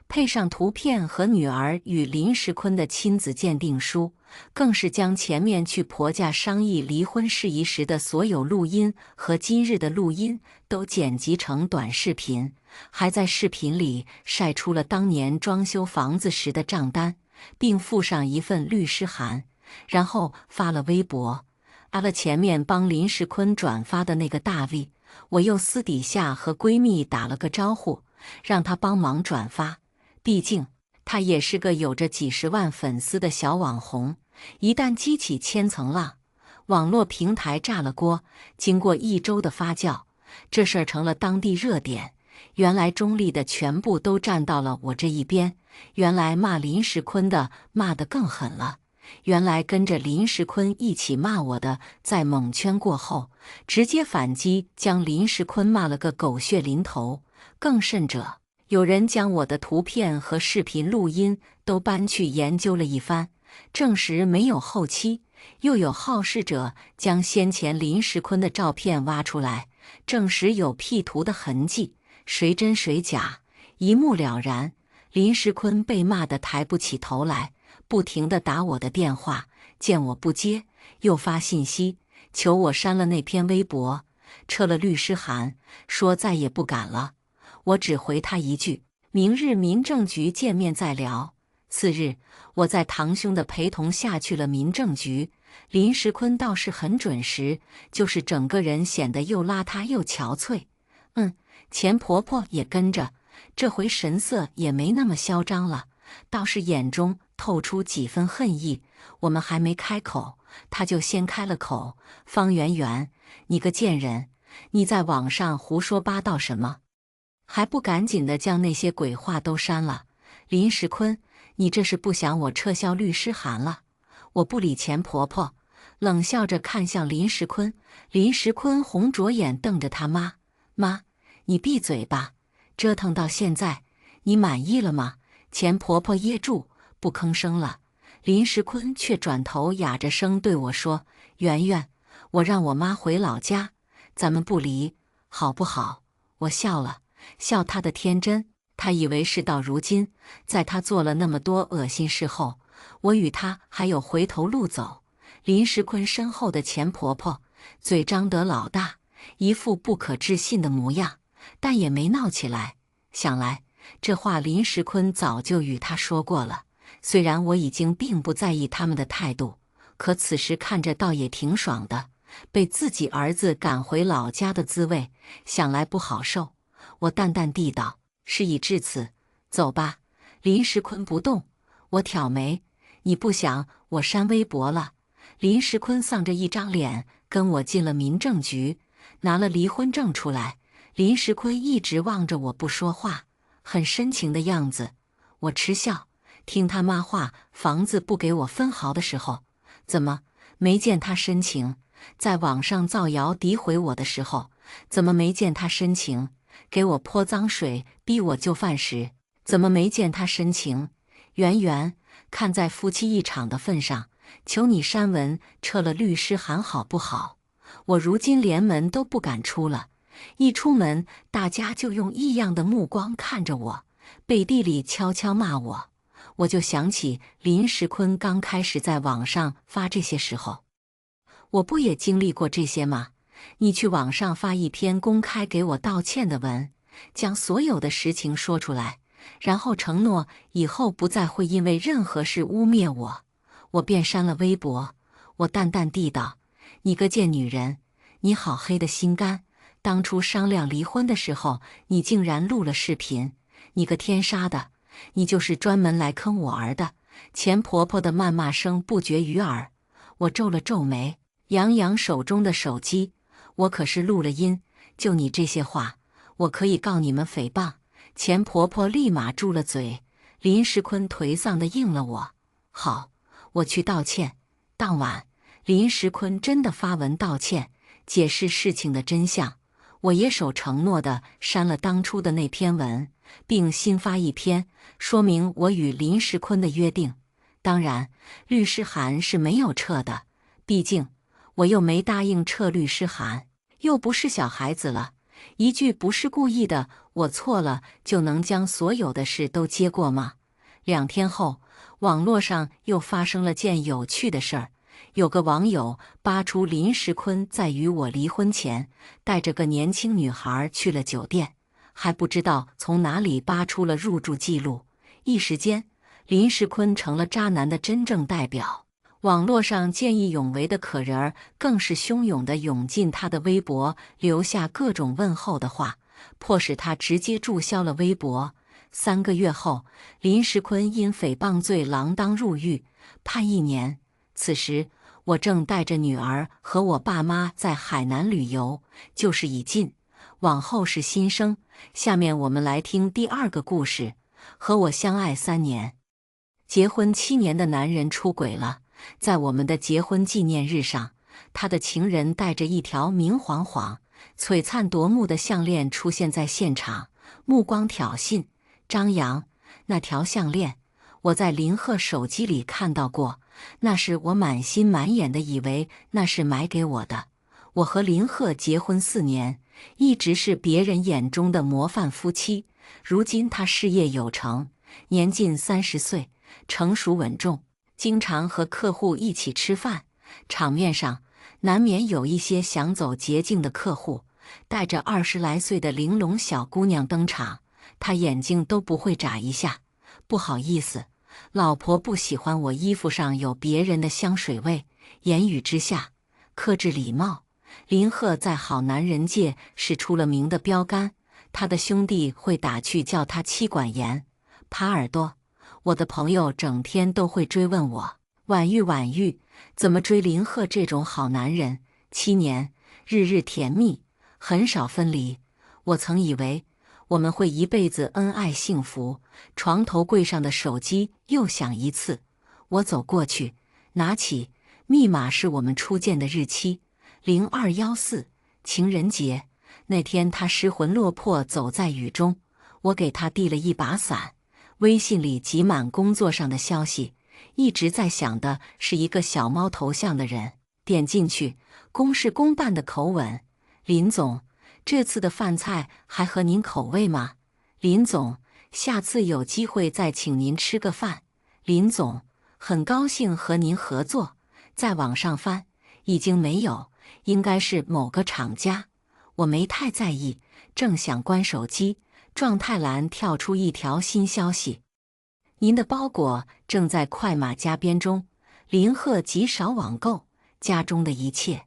配上图片和女儿与林世坤的亲子鉴定书，更是将前面去婆家商议离婚事宜时的所有录音和今日的录音都剪辑成短视频，还在视频里晒出了当年装修房子时的账单，并附上一份律师函，然后发了微博。按了前面帮林世坤转发的那个大 V， 我又私底下和闺蜜打了个招呼，让她帮忙转发。毕竟他也是个有着几十万粉丝的小网红，一旦激起千层浪，网络平台炸了锅。经过1周的发酵，这事儿成了当地热点。原来中立的全部都站到了我这一边，原来骂林世坤的骂得更狠了，原来跟着林世坤一起骂我的，在蒙圈过后直接反击，将林世坤骂了个狗血淋头。更甚者，有人将我的图片和视频录音都搬去研究了一番，证实没有后期。又有好事者将先前林世坤的照片挖出来，证实有 P 图的痕迹，谁真谁假，一目了然。林世坤被骂得抬不起头来，不停地打我的电话，见我不接，又发信息求我删了那篇微博，撤了律师函，说再也不敢了。我只回他一句：明日民政局见面再聊。次日，我在堂兄的陪同下去了民政局。林时坤倒是很准时，就是整个人显得又邋遢又憔悴。钱婆婆也跟着，这回神色也没那么嚣张了，倒是眼中透出几分恨意。我们还没开口，她就先开了口：“方圆圆，你个贱人，你在网上胡说八道什么？还不赶紧的将那些鬼话都删了！林时坤，你这是不想我撤销律师函了？”我不理钱婆婆，冷笑着看向林时坤。林时坤红着眼瞪着他妈：“妈，你闭嘴吧！折腾到现在，你满意了吗？”钱婆婆噎住，不吭声了。林时坤却转头哑着声对我说：“圆圆，我让我妈回老家，咱们不离，好不好？”我笑了，笑她的天真。她以为事到如今，在她做了那么多恶心事后，我与她还有回头路走。林时坤身后的钱婆婆嘴张得老大，一副不可置信的模样，但也没闹起来。想来这话林时坤早就与她说过了。虽然我已经并不在意他们的态度，可此时看着倒也挺爽的。被自己儿子赶回老家的滋味，想来不好受。我淡淡地道：“事已至此，走吧。”林时坤不动。我挑眉：“你不想我删微博了？”林时坤丧着一张脸跟我进了民政局，拿了离婚证出来。林时坤一直望着我不说话，很深情的样子。我嗤笑，听他妈话房子不给我分毫的时候，怎么没见他深情？在网上造谣诋毁我的时候，怎么没见他深情？给我泼脏水逼我就范时，怎么没见他深情？圆圆，看在夫妻一场的份上，求你删文撤了律师函好不好？我如今连门都不敢出了，一出门大家就用异样的目光看着我，背地里悄悄骂我。我就想起林时坤刚开始在网上发这些时候，我不也经历过这些吗？你去网上发一篇公开给我道歉的文，将所有的实情说出来，然后承诺以后不再会因为任何事污蔑我，我便删了微博。我淡淡地道：“你个贱女人，你好黑的心肝！当初商量离婚的时候，你竟然录了视频，你个天杀的！你就是专门来坑我儿的！”钱婆婆的谩骂声不绝于耳。我皱了皱眉，扬扬手中的手机：“我可是录了音，就你这些话，我可以告你们诽谤。”钱婆婆立马住了嘴。林时坤颓丧地应了我：“好，我去道歉。”当晚，林时坤真的发文道歉，解释事情的真相。我也守承诺地删了当初的那篇文，并新发一篇，说明我与林时坤的约定。当然，律师函是没有撤的，毕竟我又没答应撤律师函，又不是小孩子了。一句不是故意的，我错了，就能将所有的事都接过吗？2天后，网络上又发生了件有趣的事儿。有个网友扒出林时坤在与我离婚前，带着个年轻女孩去了酒店，还不知道从哪里扒出了入住记录。一时间，林时坤成了渣男的真正代表。网络上见义勇为的可人儿更是汹涌地涌进他的微博，留下各种问候的话，迫使他直接注销了微博。3个月后，林时坤因诽谤罪锒铛入狱，判1年。此时，我正带着女儿和我爸妈在海南旅游，旧事已尽，往后是新生。下面我们来听第2个故事：和我相爱3年，结婚7年的男人出轨了。在我们的结婚纪念日上，他的情人带着一条明晃晃、璀璨夺目的项链出现在现场，目光挑衅、张扬。那条项链，我在林鹤手机里看到过，那时我满心满眼的以为那是买给我的。我和林鹤结婚4年，一直是别人眼中的模范夫妻。如今他事业有成，年近30岁，成熟稳重。经常和客户一起吃饭，场面上难免有一些想走捷径的客户，带着20来岁的玲珑小姑娘登场，他眼睛都不会眨一下。不好意思，老婆不喜欢我衣服上有别人的香水味。言语之下，克制礼貌。林鹤在好男人界是出了名的标杆，他的兄弟会打趣叫他妻管严、耙耳朵。我的朋友整天都会追问我，婉玉婉玉，怎么追林鹤这种好男人？7年，日日甜蜜，很少分离。我曾以为我们会一辈子恩爱幸福。床头柜上的手机又响一次，我走过去，拿起，密码是我们初见的日期，0214，情人节。那天他失魂落魄走在雨中，我给他递了一把伞。微信里挤满工作上的消息，一直在想的是一个小猫头像的人。点进去，公事公办的口吻：林总，这次的饭菜还合您口味吗？林总，下次有机会再请您吃个饭。林总，很高兴和您合作。在网上翻，已经没有，应该是某个厂家。我没太在意，正想关手机，状态栏跳出一条新消息：您的包裹正在快马加鞭中，林鹤极少网购，家中的一切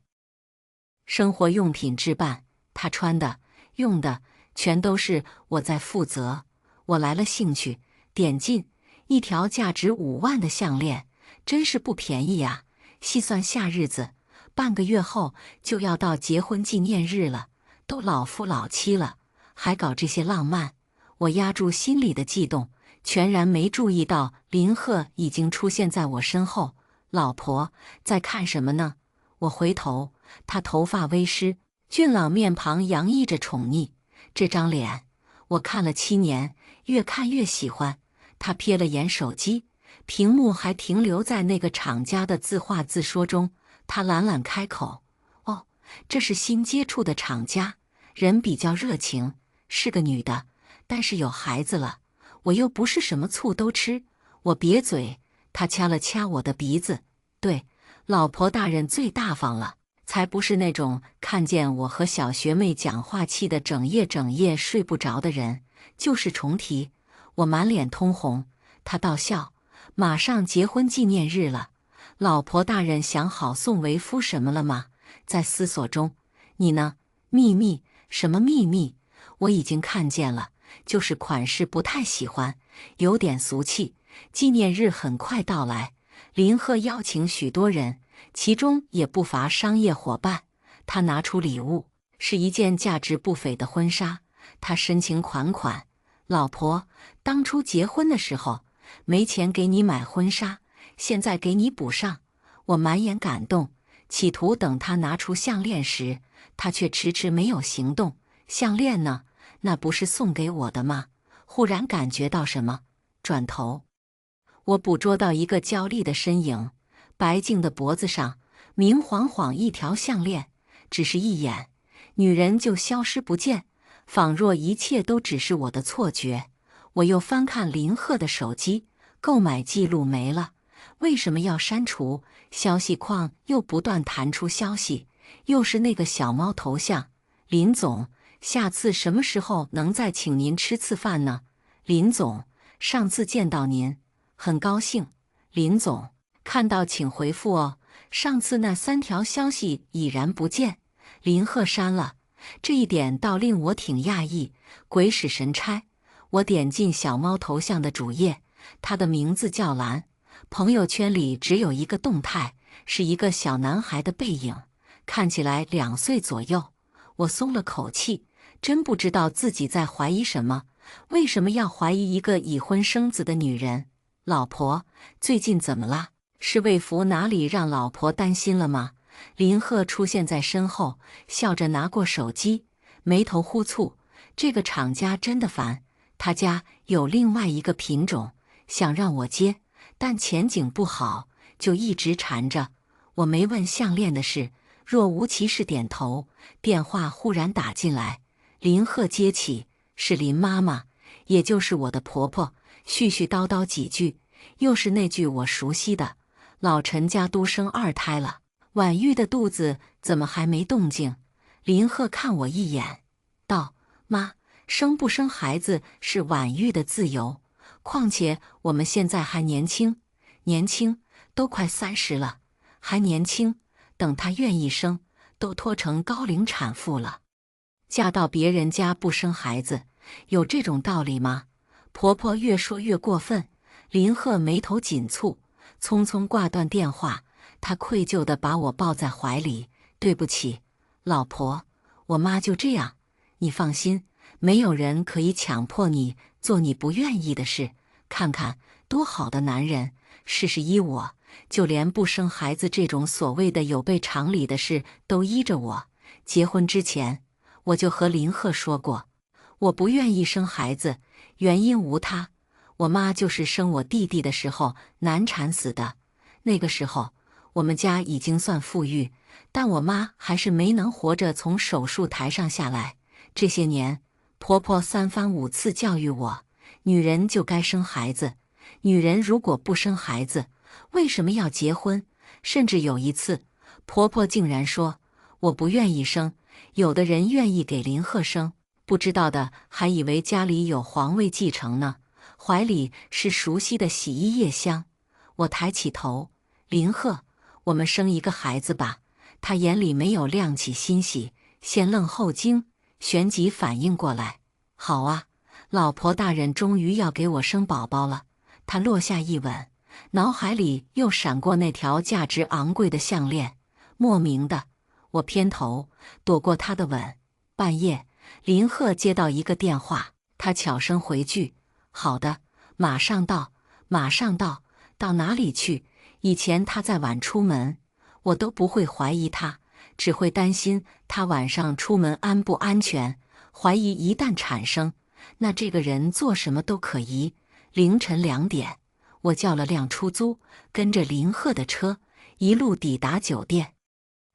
生活用品置办，他穿的、用的全都是我在负责。我来了兴趣，点进一条价值5万的项链，真是不便宜呀！细算下日子，半个月后就要到结婚纪念日了，都老夫老妻了，还搞这些浪漫。我压住心里的悸动，全然没注意到林鹤已经出现在我身后。老婆，在看什么呢？我回头，他头发微湿，俊朗面庞洋溢着宠溺。这张脸，我看了7年，越看越喜欢。他瞥了眼手机，屏幕还停留在那个厂家的自话自说中。他懒懒开口：哦，这是新接触的厂家，人比较热情，是个女的，但是有孩子了。我又不是什么醋都吃。我瘪嘴，他掐了掐我的鼻子：对，老婆大人最大方了，才不是那种看见我和小学妹讲话气得整夜睡不着的人。就是重提，我满脸通红。他倒笑：马上结婚纪念日了，老婆大人想好送为夫什么了吗？在思索中。你呢？秘密？什么秘密？我已经看见了，就是款式不太喜欢，有点俗气。纪念日很快到来，林鹤邀请许多人，其中也不乏商业伙伴。他拿出礼物，是一件价值不菲的婚纱。他深情款款：老婆，当初结婚的时候没钱给你买婚纱，现在给你补上。我满眼感动，企图等他拿出项链时，他却迟迟没有行动。项链呢？那不是送给我的吗？忽然感觉到什么，转头，我捕捉到一个娇丽的身影，白净的脖子上明晃晃一条项链，只是一眼，女人就消失不见，仿若一切都只是我的错觉。我又翻看林鹤的手机，购买记录没了，为什么要删除？消息框又不断弹出消息，又是那个小猫头像。林总，下次什么时候能再请您吃次饭呢？林总，上次见到您，很高兴。林总，看到请回复哦。上次那3条消息已然不见。林鹤删了，这一点倒令我挺讶异。鬼使神差，我点进小猫头像的主页，他的名字叫蓝，朋友圈里只有一个动态，是一个小男孩的背影，看起来2岁左右。我松了口气，真不知道自己在怀疑什么。为什么要怀疑一个已婚生子的女人？老婆，最近怎么了？是卫福哪里让老婆担心了吗？林鹤出现在身后，笑着拿过手机，眉头忽蹙。这个厂家真的烦，他家有另外一个品种，想让我接，但前景不好，就一直缠着。我没问项链的事，若无其事点头。电话忽然打进来，林鹤接起，是林妈妈，也就是我的婆婆。絮絮叨叨几句，又是那句我熟悉的：老陈家都生2胎了，婉玉的肚子怎么还没动静？林鹤看我一眼，道：妈，生不生孩子是婉玉的自由，况且我们现在还年轻，年轻，都快30了，还年轻，等她愿意生，都拖成高龄产妇了。嫁到别人家不生孩子，有这种道理吗？婆婆越说越过分，林鹤眉头紧蹙，匆匆挂断电话。她愧疚地把我抱在怀里，对不起，老婆，我妈就这样，你放心，没有人可以强迫你做你不愿意的事。看看多好的男人，事事依我，就连不生孩子这种所谓的有悖常理的事都依着我。结婚之前，我就和林鹤说过，我不愿意生孩子，原因无他，我妈就是生我弟弟的时候难产死的。那个时候我们家已经算富裕，但我妈还是没能活着从手术台上下来。这些年，婆婆3番5次教育我，女人就该生孩子，女人如果不生孩子，为什么要结婚？甚至有一次，婆婆竟然说我不愿意生，有的人愿意给林鹤生，不知道的还以为家里有皇位继承呢，怀里是熟悉的洗衣液香。我抬起头，林鹤，我们生一个孩子吧。她眼里没有亮起欣喜，先愣后惊，旋即反应过来，好啊，老婆大人终于要给我生宝宝了。她落下一吻，脑海里又闪过那条价值昂贵的项链，莫名的，我偏头躲过她的吻。半夜，林鹤接到一个电话，他悄声回句：好的，马上到，马上到。到哪里去？以前他再晚出门，我都不会怀疑他，只会担心他晚上出门安不安全，怀疑一旦产生，那这个人做什么都可疑。凌晨2点，我叫了辆出租，跟着林鹤的车，一路抵达酒店。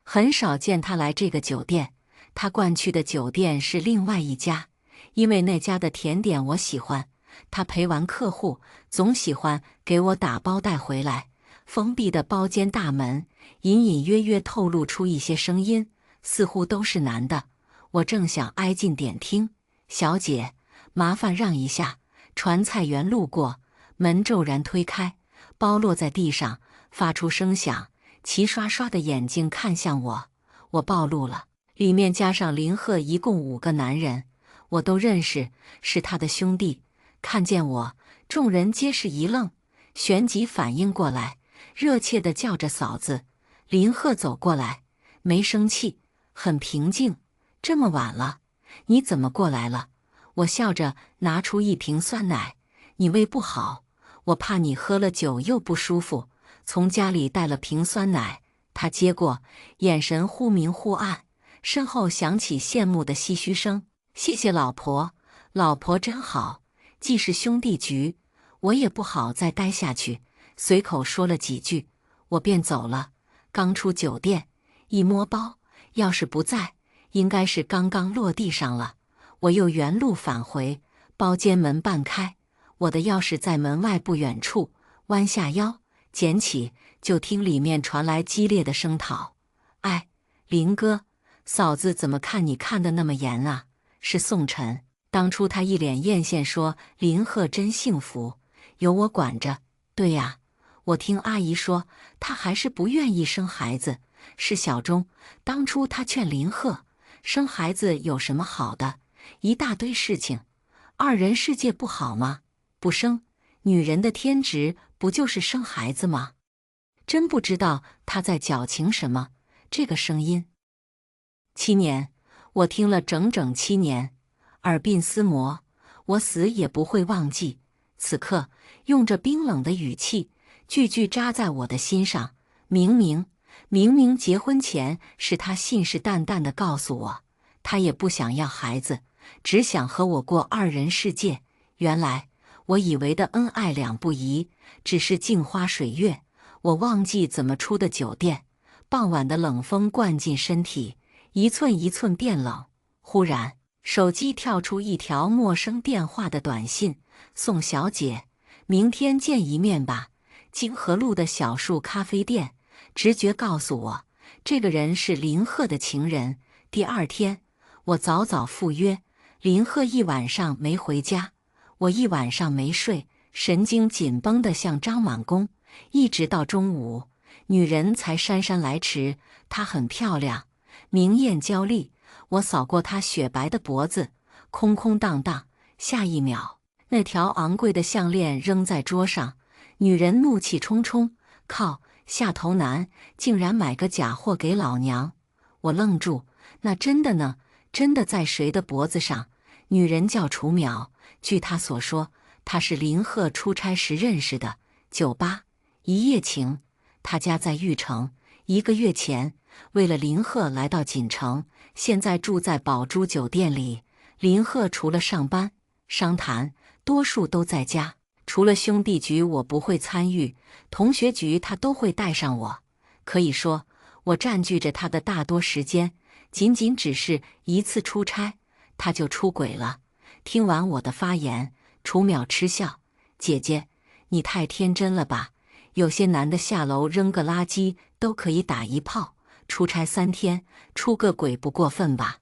很少见他来这个酒店，他惯去的酒店是另外一家，因为那家的甜点我喜欢。他陪完客户，总喜欢给我打包带回来。封闭的包间大门隐隐约约透露出一些声音，似乎都是男的。我正想挨近点听，小姐，麻烦让一下。传菜员路过，门骤然推开，包落在地上，发出声响，齐刷刷的眼睛看向我。我暴露了，里面加上林鹤一共5个男人，我都认识，是他的兄弟。看见我，众人皆是一愣，旋即反应过来，热切地叫着嫂子。林鹤走过来，没生气，很平静。这么晚了，你怎么过来了？我笑着拿出一瓶酸奶。你胃不好，我怕你喝了酒又不舒服，从家里带了瓶酸奶。他接过，眼神忽明忽暗，身后响起羡慕的唏嘘声。谢谢老婆，老婆真好。既是兄弟局，我也不好再待下去，随口说了几句，我便走了。刚出酒店，一摸包，钥匙不在，应该是刚刚落地上了。我又原路返回，包间门半开，我的钥匙在门外不远处，弯下腰捡起，就听里面传来激烈的声讨：哎，林哥，嫂子怎么看你看得那么严啊？是宋晨。当初他一脸艳羡说林鹤真幸福，有我管着。对呀，我听阿姨说她还是不愿意生孩子。是小钟，当初他劝林鹤生孩子有什么好的，一大堆事情，二人世界不好吗？不生，女人的天职不就是生孩子吗？真不知道他在矫情什么。这个声音，7年，我听了整整7年。耳鬓厮磨，我死也不会忘记。此刻，用着冰冷的语气，句句扎在我的心上。明明结婚前是他信誓旦旦地告诉我，他也不想要孩子，只想和我过2人世界。原来，我以为的恩爱两不疑，只是镜花水月。我忘记怎么出的酒店，傍晚的冷风灌进身体，一寸一寸变冷。忽然，手机跳出一条陌生电话的短信：宋小姐，明天见一面吧。金河路的小树咖啡店。直觉告诉我，这个人是林鹤的情人。第2天，我早早赴约，林鹤一晚上没回家，我一晚上没睡，神经紧绷得像张满弓，一直到中午，女人才姗姗来迟。她很漂亮，明艳娇丽。我扫过她雪白的脖子，空空荡荡。下一秒，那条昂贵的项链扔在桌上，女人怒气冲冲：“靠，下头男，竟然买个假货给老娘！”我愣住，那真的呢？真的在谁的脖子上？女人叫楚淼，据她所说，她是林鹤出差时认识的，酒吧一夜情。她家在玉城，1个月前为了林鹤来到锦城，现在住在宝珠酒店里。林鹤除了上班、商谈，多数都在家。除了兄弟局我不会参与，同学局他都会带上我。可以说，我占据着他的大多时间。仅仅只是一次出差，他就出轨了。听完我的发言，楚淼嗤笑：“姐姐，你太天真了吧？有些男的下楼扔个垃圾都可以打一炮，出差3天出个轨不过分吧？”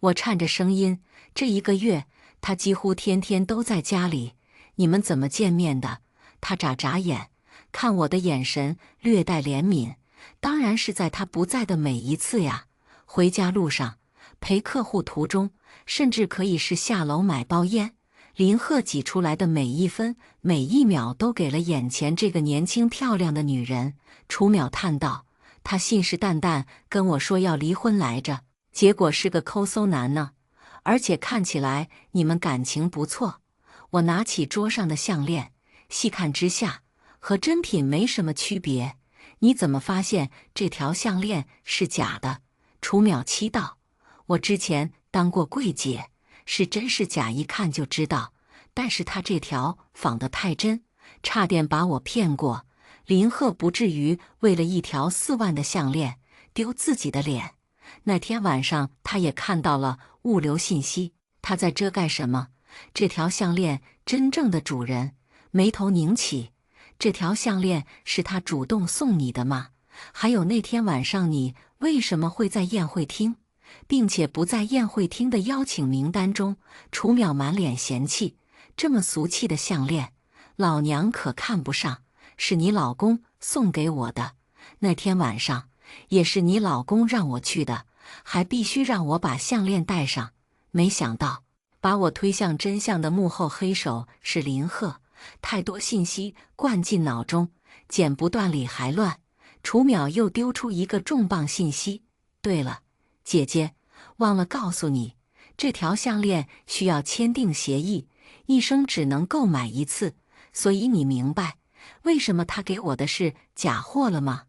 我颤着声音：“这1个月，他几乎天天都在家里。你们怎么见面的？”他眨眨眼，看我的眼神略带怜悯：“当然是在他不在的每一次呀。回家路上，陪客户途中，甚至可以是下楼买包烟。林鹤挤出来的每一分每一秒都给了眼前这个年轻漂亮的女人。”楚淼叹道：“他信誓旦旦跟我说要离婚来着，结果是个抠搜男呢。而且看起来你们感情不错。”我拿起桌上的项链，细看之下，和真品没什么区别。你怎么发现这条项链是假的？楚淼气道：“我之前当过柜姐，是真是假一看就知道。但是他这条仿得太真，差点把我骗过。林鹤不至于为了一条4万的项链丢自己的脸。那天晚上他也看到了物流信息，他在遮盖什么？这条项链真正的主人眉头拧起。这条项链是他主动送你的吗？还有那天晚上你为什么会在宴会厅，并且不在宴会厅的邀请名单中？”楚淼满脸嫌弃：“这么俗气的项链，老娘可看不上。是你老公送给我的，那天晚上也是你老公让我去的，还必须让我把项链戴上。没想到，把我推向真相的幕后黑手是林鹤。”太多信息灌进脑中，剪不断理还乱。楚淼又丢出一个重磅信息：“对了，姐姐，忘了告诉你，这条项链需要签订协议，一生只能购买1次。所以你明白为什么他给我的是假货了吗？”“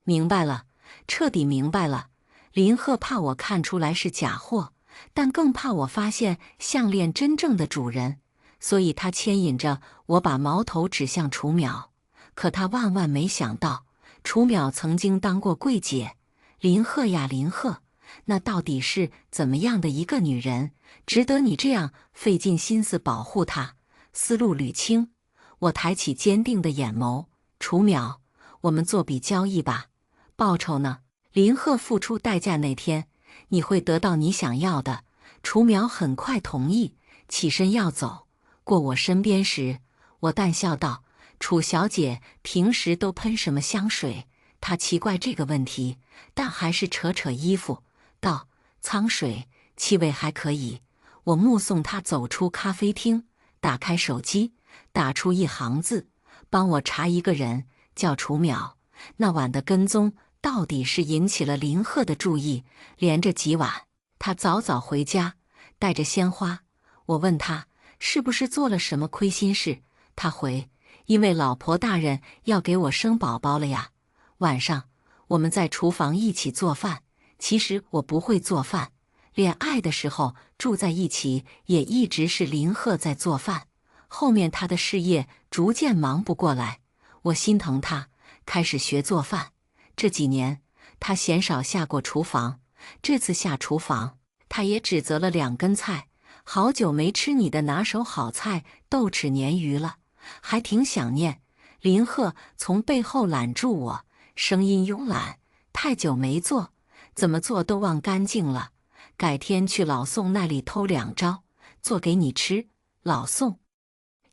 明白了，彻底明白了。”林鹤怕我看出来是假货，但更怕我发现项链真正的主人，所以他牵引着我把矛头指向楚淼。可他万万没想到，楚淼曾经当过柜姐。林鹤呀林鹤，那到底是怎么样的一个女人，值得你这样费尽心思保护她？思路捋清，我抬起坚定的眼眸：“楚淼，我们做笔交易吧。报酬呢？林鹤付出代价那天，你会得到你想要的。”楚淼很快同意，起身要走。过我身边时，我淡笑道：“楚小姐平时都喷什么香水？”她奇怪这个问题，但还是扯扯衣服道：“苍水，气味还可以。”我目送她走出咖啡厅，打开手机，打出一行字：“帮我查一个人，叫楚淼。”那晚的跟踪到底是引起了林鹤的注意，连着几晚，他早早回家，带着鲜花。我问他是不是做了什么亏心事，他回：“因为老婆大人要给我生宝宝了呀。”晚上我们在厨房一起做饭，其实我不会做饭。恋爱的时候住在一起，也一直是林鹤在做饭。后面他的事业逐渐忙不过来，我心疼他，开始学做饭。这几年他鲜少下过厨房，这次下厨房，他也指责了2根菜：“好久没吃你的拿手好菜豆豉鲶鱼了，还挺想念。”林鹤从背后揽住我，声音慵懒：“太久没做，怎么做都忘干净了。改天去老宋那里偷2招，做给你吃。”老宋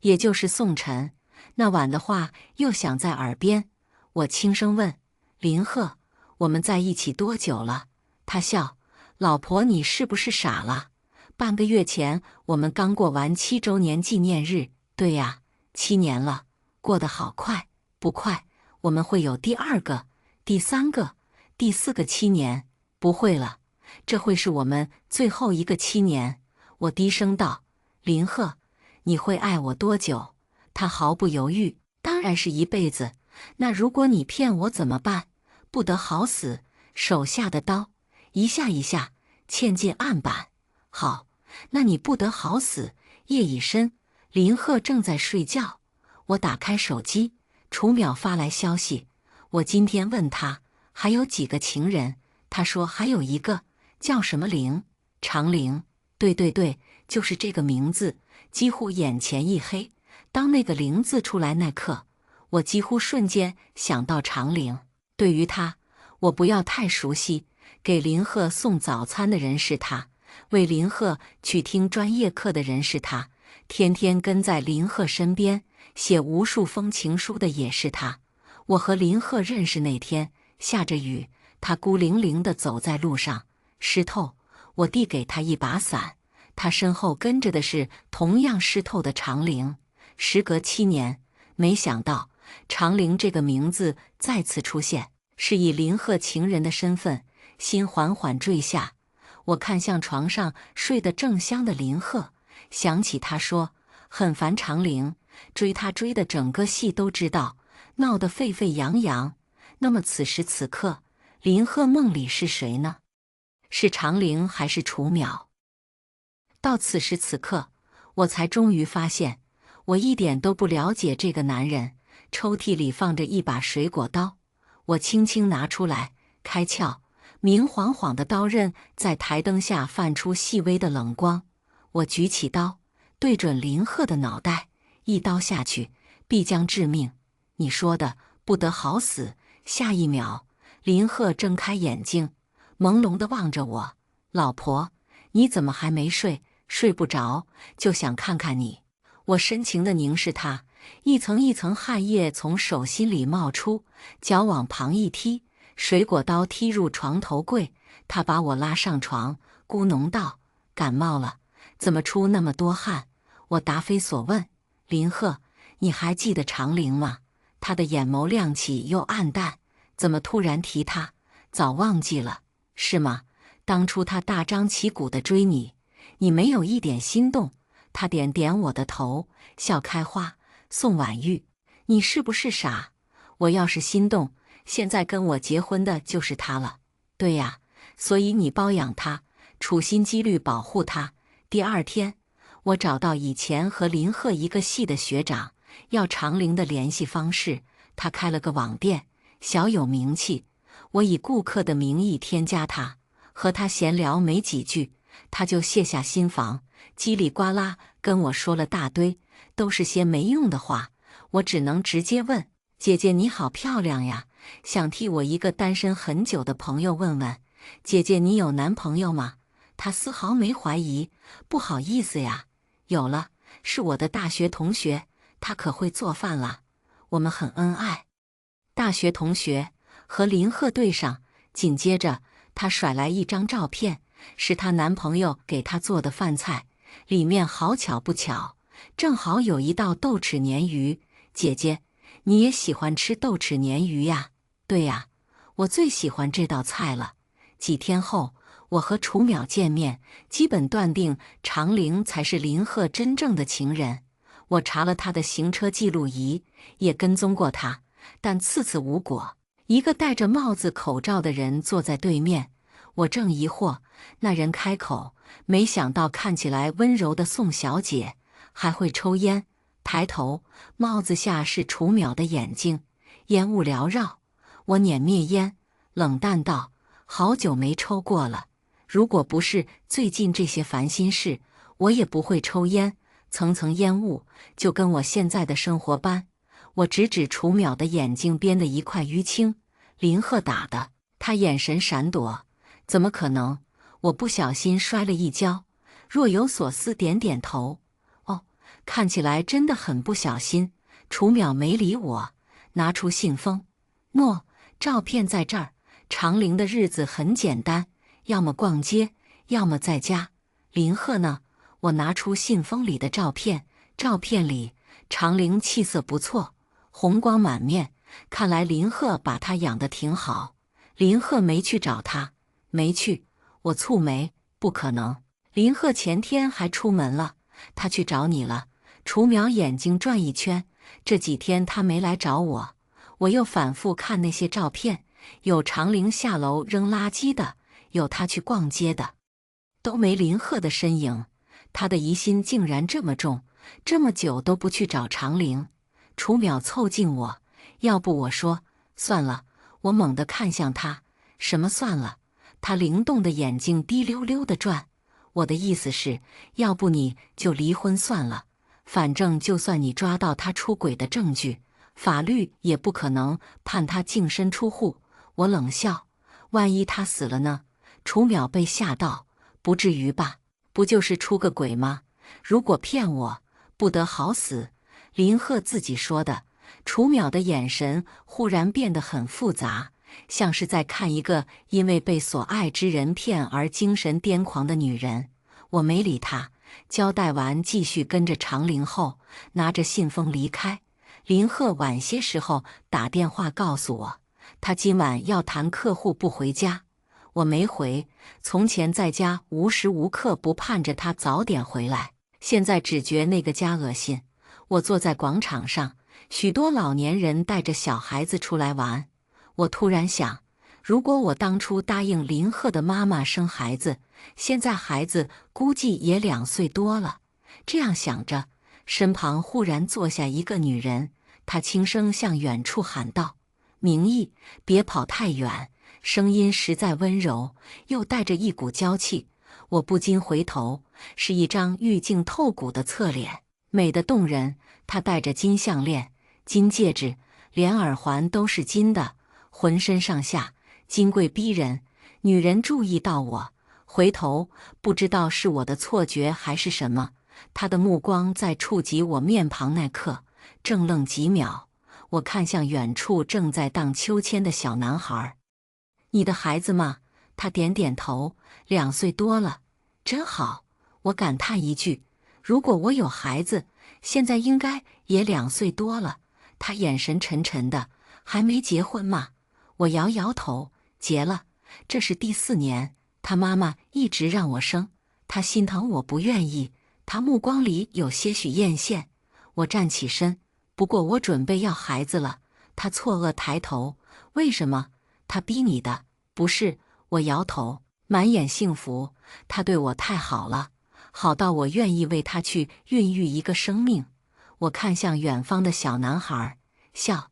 也就是宋晨。那晚的话又响在耳边，我轻声问林鹤：“我们在一起多久了？”他笑：“老婆，你是不是傻了？半个月前我们刚过完7周年纪念日。”对呀，7年了，过得好快。不快，我们会有第2个、第3个、第4个7年。不会了，这会是我们最后一个7年。我低声道：“林鹤，你会爱我多久？”他毫不犹豫：“当然是一辈子。那如果你骗我怎么办？”不得好死，手下的刀一下一下嵌进案板。好，那你不得好死。夜已深，林鹤正在睡觉。我打开手机，楚淼发来消息。我今天问他还有几个情人，他说还有一个，叫什么玲，长玲。对对对，就是这个名字。几乎眼前一黑，当那个玲字出来那刻，我几乎瞬间想到长玲。对于他，我不要太熟悉。给林鹤送早餐的人是他，为林鹤去听专业课的人是他，天天跟在林鹤身边写无数封情书的也是他。我和林鹤认识那天下着雨，他孤零零地走在路上，湿透。我递给他一把伞，他身后跟着的是同样湿透的长玲。时隔7年，没想到长玲这个名字再次出现，是以林鹤情人的身份。心缓缓坠下，我看向床上睡得正香的林鹤，想起他说很烦长玲，追他追的整个戏都知道，闹得沸沸扬扬。那么此时此刻，林鹤梦里是谁呢？是长玲还是楚淼？到此时此刻，我才终于发现，我一点都不了解这个男人。抽屉里放着一把水果刀，我轻轻拿出来，开鞘，明晃晃的刀刃在台灯下泛出细微的冷光。我举起刀，对准林鹤的脑袋，一刀下去，必将致命。你说的不得好死。下一秒，林鹤睁开眼睛，朦胧地望着我。老婆，你怎么还没睡？睡不着，就想看看你。我深情地凝视他，一层一层汗液从手心里冒出，脚往旁一踢，水果刀踢入床头柜。他把我拉上床，咕哝道：“感冒了，怎么出那么多汗？”我答非所问：“林鹤，你还记得长玲吗？”他的眼眸亮起又暗淡，怎么突然提他？早忘记了，是吗？当初他大张旗鼓地追你，你没有一点心动。他点点我的头，笑开花。宋婉玉，你是不是傻？我要是心动，现在跟我结婚的就是他了。对呀，所以你包养他，处心积虑保护他。第2天，我找到以前和林鹤一个系的学长，要长玲的联系方式。他开了个网店，小有名气。我以顾客的名义添加他，和他闲聊没几句，他就卸下心防，叽里呱啦跟我说了大堆，都是些没用的话。我只能直接问：“姐姐你好漂亮呀，想替我一个单身很久的朋友问问，姐姐你有男朋友吗？”他丝毫没怀疑：“不好意思呀，有了，是我的大学同学，他可会做饭了。我们很恩爱。”大学同学和林鹤对上，紧接着她甩来一张照片，是她男朋友给她做的饭菜，里面好巧不巧，正好有一道豆豉鲶鱼。姐姐，你也喜欢吃豆豉鲶鱼呀？对呀，我最喜欢这道菜了。几天后，我和楚淼见面，基本断定长玲才是林鹤真正的情人。我查了他的行车记录仪，也跟踪过他，但次次无果。一个戴着帽子口罩的人坐在对面，我正疑惑，那人开口，没想到看起来温柔的宋小姐还会抽烟。抬头，帽子下是楚淼的眼睛，烟雾缭绕。我捻灭烟，冷淡道：“好久没抽过了。如果不是最近这些烦心事，我也不会抽烟。层层烟雾，就跟我现在的生活般。”我指指楚淼的眼睛边的一块淤青，林鹤打的。他眼神闪躲，怎么可能？我不小心摔了一跤，若有所思点点头。哦，看起来真的很不小心。楚淼没理我，拿出信封，喏，照片在这儿。长陵的日子很简单，要么逛街，要么在家。林鹤呢？我拿出信封里的照片，照片里长陵气色不错，红光满面，看来林鹤把他养得挺好。林鹤没去找他？没去。我蹙眉，不可能。林鹤前天还出门了，他去找你了。楚淼眼睛转一圈，这几天他没来找我。我又反复看那些照片，有长陵下楼扔垃圾的，有他去逛街的，都没林鹤的身影。他的疑心竟然这么重，这么久都不去找长陵。楚淼凑近我，要不我说算了。我猛地看向他，什么算了？他灵动的眼睛滴溜溜地转。我的意思是，要不你就离婚算了，反正就算你抓到他出轨的证据，法律也不可能判他净身出户。我冷笑，万一他死了呢？楚淼被吓到，不至于吧？不就是出个轨吗？如果骗我，不得好死。林鹤自己说的。楚淼的眼神忽然变得很复杂，像是在看一个因为被所爱之人骗而精神癫狂的女人。我没理他，交代完继续跟着长陵后，拿着信封离开。林鹤晚些时候打电话告诉我，他今晚要谈客户不回家。我没回，从前在家无时无刻不盼着他早点回来，现在只觉那个家恶心。我坐在广场上，许多老年人带着小孩子出来玩。我突然想，如果我当初答应林鹤的妈妈生孩子，现在孩子估计也2岁多了。这样想着，身旁忽然坐下一个女人，她轻声向远处喊道：“明义，别跑太远。”声音实在温柔，又带着一股娇气。我不禁回头，是一张玉净透骨的侧脸，美得动人。她戴着金项链、金戒指，连耳环都是金的，浑身上下金贵逼人。女人注意到我，回头，不知道是我的错觉还是什么，她的目光在触及我面庞那刻，怔愣几秒。我看向远处正在荡秋千的小男孩。你的孩子吗？他点点头，2岁多了，真好。我感叹一句，如果我有孩子，现在应该也2岁多了。他眼神沉沉的，还没结婚吗？我摇摇头，结了，这是第4年。他妈妈一直让我生，他心疼我不愿意，他目光里有些许艳羡。我站起身，不过我准备要孩子了。他错愕抬头，为什么？他逼你的？不是。我摇头，满眼幸福。他对我太好了，好到我愿意为他去孕育一个生命。我看向远方的小男孩，笑。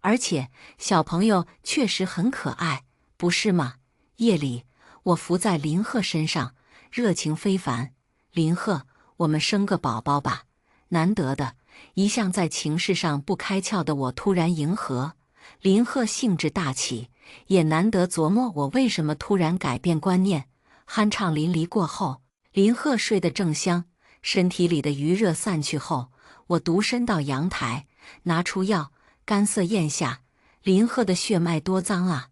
而且小朋友确实很可爱，不是吗？夜里，我伏在林鹤身上，热情非凡。林鹤，我们生个宝宝吧。难得的，一向在情事上不开窍的我突然迎合。林鹤兴致大起，也难得琢磨我为什么突然改变观念。酣畅淋漓过后，林鹤睡得正香，身体里的余热散去后，我独身到阳台，拿出药，干涩咽下。林鹤的血脉多脏啊！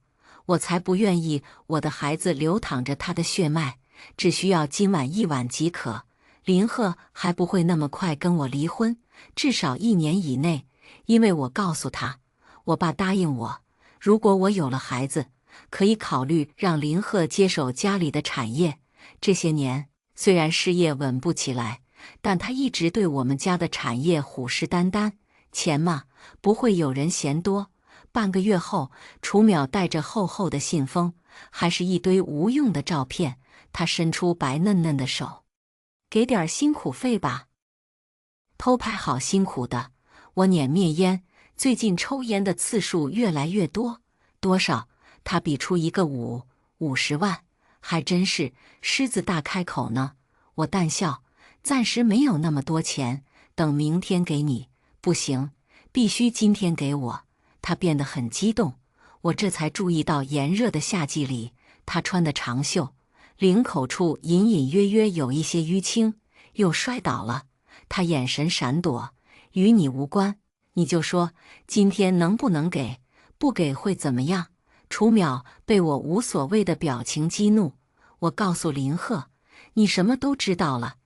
我才不愿意我的孩子流淌着他的血脉，只需要今晚1碗即可。林鹤还不会那么快跟我离婚，至少1年以内，因为我告诉他，我爸答应我，如果我有了孩子，可以考虑让林鹤接手家里的产业。这些年，虽然事业稳不起来，但他一直对我们家的产业虎视眈眈。钱嘛，不会有人嫌多。半个月后，楚淼带着厚厚的信封，还是一堆无用的照片。他伸出白嫩嫩的手，给点辛苦费吧。偷拍好辛苦的。我捻灭烟，最近抽烟的次数越来越多。多少？他比出一个50万，还真是狮子大开口呢。我淡笑，暂时没有那么多钱，等明天给你。不行，必须今天给我。他变得很激动，我这才注意到炎热的夏季里，他穿的长袖，领口处隐隐约约有一些淤青，又摔倒了。他眼神闪躲，与你无关。你就说今天能不能给，不给会怎么样？楚淼被我无所谓的表情激怒。我告诉林鹤，你什么都知道了，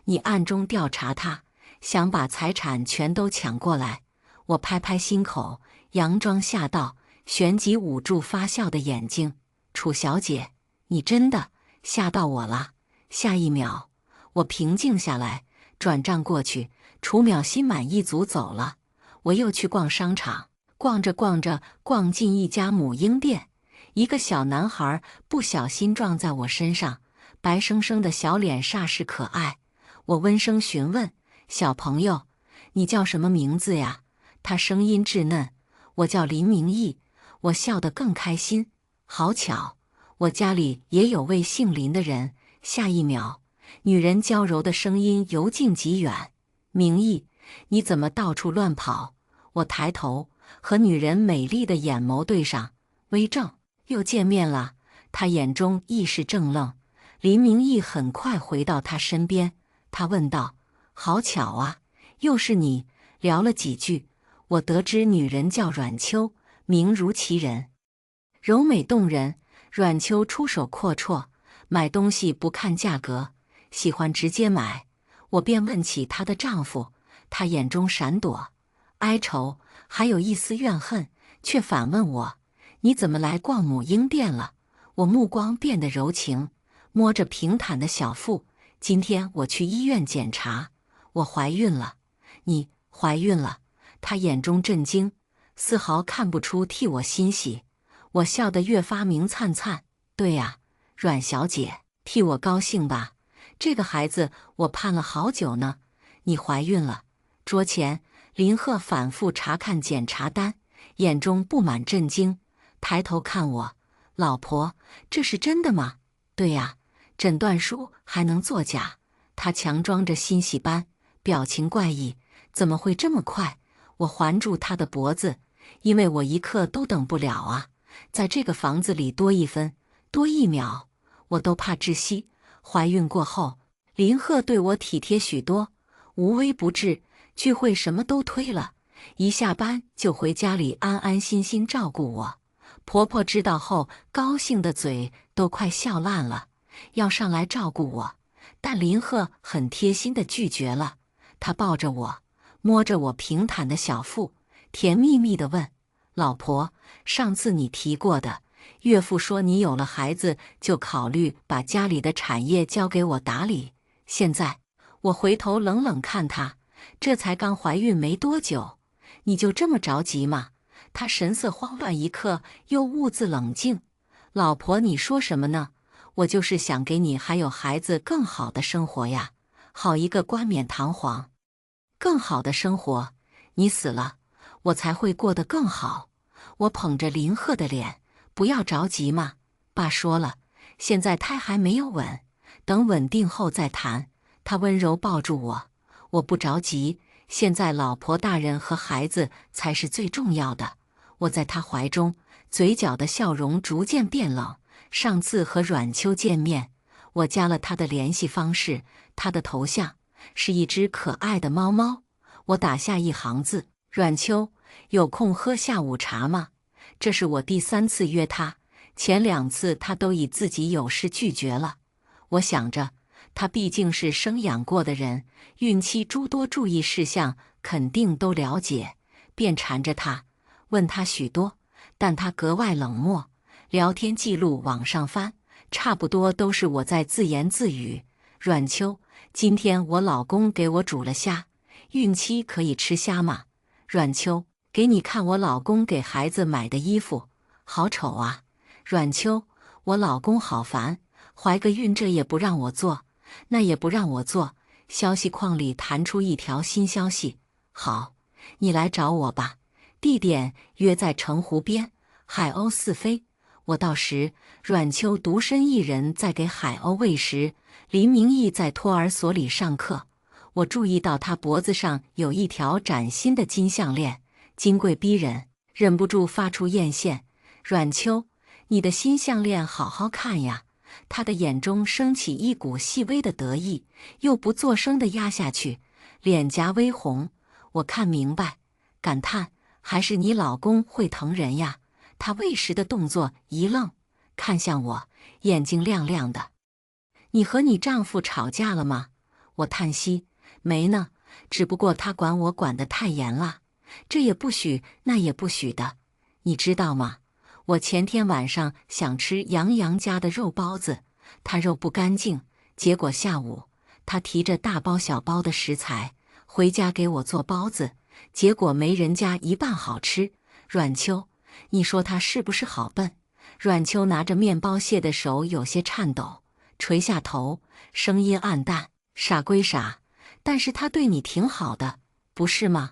你暗中调查他，想把财产全都抢过来。我拍拍心口，佯装吓到，旋即捂住发笑的眼睛。楚小姐，你真的吓到我了。下一秒，我平静下来，转账过去，楚淼心满意足走了。我又去逛商场，逛着逛着，逛进一家母婴店，一个小男孩不小心撞在我身上，白生生的小脸煞是可爱。我温声询问：“小朋友，你叫什么名字呀？”他声音稚嫩：“我叫林明义。”我笑得更开心。好巧，我家里也有位姓林的人。下一秒，女人娇柔的声音由近及远：“明义，你怎么到处乱跑？”我抬头，和女人美丽的眼眸对上。微正，又见面了。他眼中亦是怔愣。林明义很快回到他身边，他问道：“好巧啊，又是你。”聊了几句，我得知女人叫阮秋，名如其人，柔美动人。阮秋出手阔绰，买东西不看价格，喜欢直接买。我便问起她的丈夫，她眼中闪躲、哀愁，还有一丝怨恨，却反问我：“你怎么来逛母婴店了？”我目光变得柔情，摸着平坦的小腹：“今天我去医院检查，我怀孕了。”“你怀孕了？”她眼中震惊，丝毫看不出替我欣喜。我笑得越发明灿灿：“对呀，阮小姐，替我高兴吧，这个孩子我盼了好久呢。你怀孕了。”桌前，林鹤反复查看检查单，眼中布满震惊，抬头看我：“老婆，这是真的吗？”“对呀，诊断书还能作假？”他强装着欣喜般，表情怪异：“怎么会这么快？”我环住他的脖子，因为我一刻都等不了啊，在这个房子里多一分多一秒，我都怕窒息。怀孕过后，林鹤对我体贴许多，无微不至，聚会什么都推了，一下班就回家里安安心心照顾我。婆婆知道后，高兴的嘴都快笑烂了，要上来照顾我，但林鹤很贴心的拒绝了。她抱着我，摸着我平坦的小腹，甜蜜蜜地问：“老婆，上次你提过的，岳父说你有了孩子就考虑把家里的产业交给我打理。现在……”我回头冷冷看她，这才刚怀孕没多久，你就这么着急吗？她神色慌乱一刻，又兀自冷静：“老婆，你说什么呢？我就是想给你还有孩子更好的生活呀，好一个冠冕堂皇。更好的生活，你死了，我才会过得更好。”我捧着林鹤的脸：“不要着急嘛，爸说了，现在胎还没有稳，等稳定后再谈。”他温柔抱住我：“我不着急，现在老婆大人和孩子才是最重要的。”我在他怀中，嘴角的笑容逐渐变冷。上次和阮秋见面，我加了他的联系方式，他的头像是一只可爱的猫猫。我打下一行字：“阮秋，有空喝下午茶吗？”这是我第3次约他，前2次他都以自己有事拒绝了。我想着，他毕竟是生养过的人，孕期诸多注意事项肯定都了解，便缠着他，问他许多，但他格外冷漠。聊天记录往上翻，差不多都是我在自言自语：“阮秋，今天我老公给我煮了虾，孕期可以吃虾吗？”“阮秋，给你看我老公给孩子买的衣服，好丑啊！”“阮秋，我老公好烦，怀个孕这也不让我做，那也不让我做。”消息框里弹出一条新消息：“好，你来找我吧，地点约在城湖边，海鸥四飞。”我到时，阮秋独身一人在给海鸥喂食，林明义在托儿所里上课。我注意到他脖子上有一条崭新的金项链，金贵逼人，忍不住发出艳羡：“阮秋，你的新项链好好看呀！”他的眼中升起一股细微的得意，又不作声地压下去。脸颊微红。我看明白，感叹还是你老公会疼人呀。他喂食的动作一愣，看向我，眼睛亮亮的。你和你丈夫吵架了吗？我叹息，没呢，只不过他管我管得太严了，这也不许，那也不许的。你知道吗？我前天晚上想吃杨洋家的肉包子，他肉不干净，结果下午他提着大包小包的食材回家给我做包子，结果没人家一半好吃。阮秋，你说他是不是好笨？阮秋拿着面包屑的手有些颤抖，垂下头，声音暗淡：傻归傻，但是他对你挺好的，不是吗？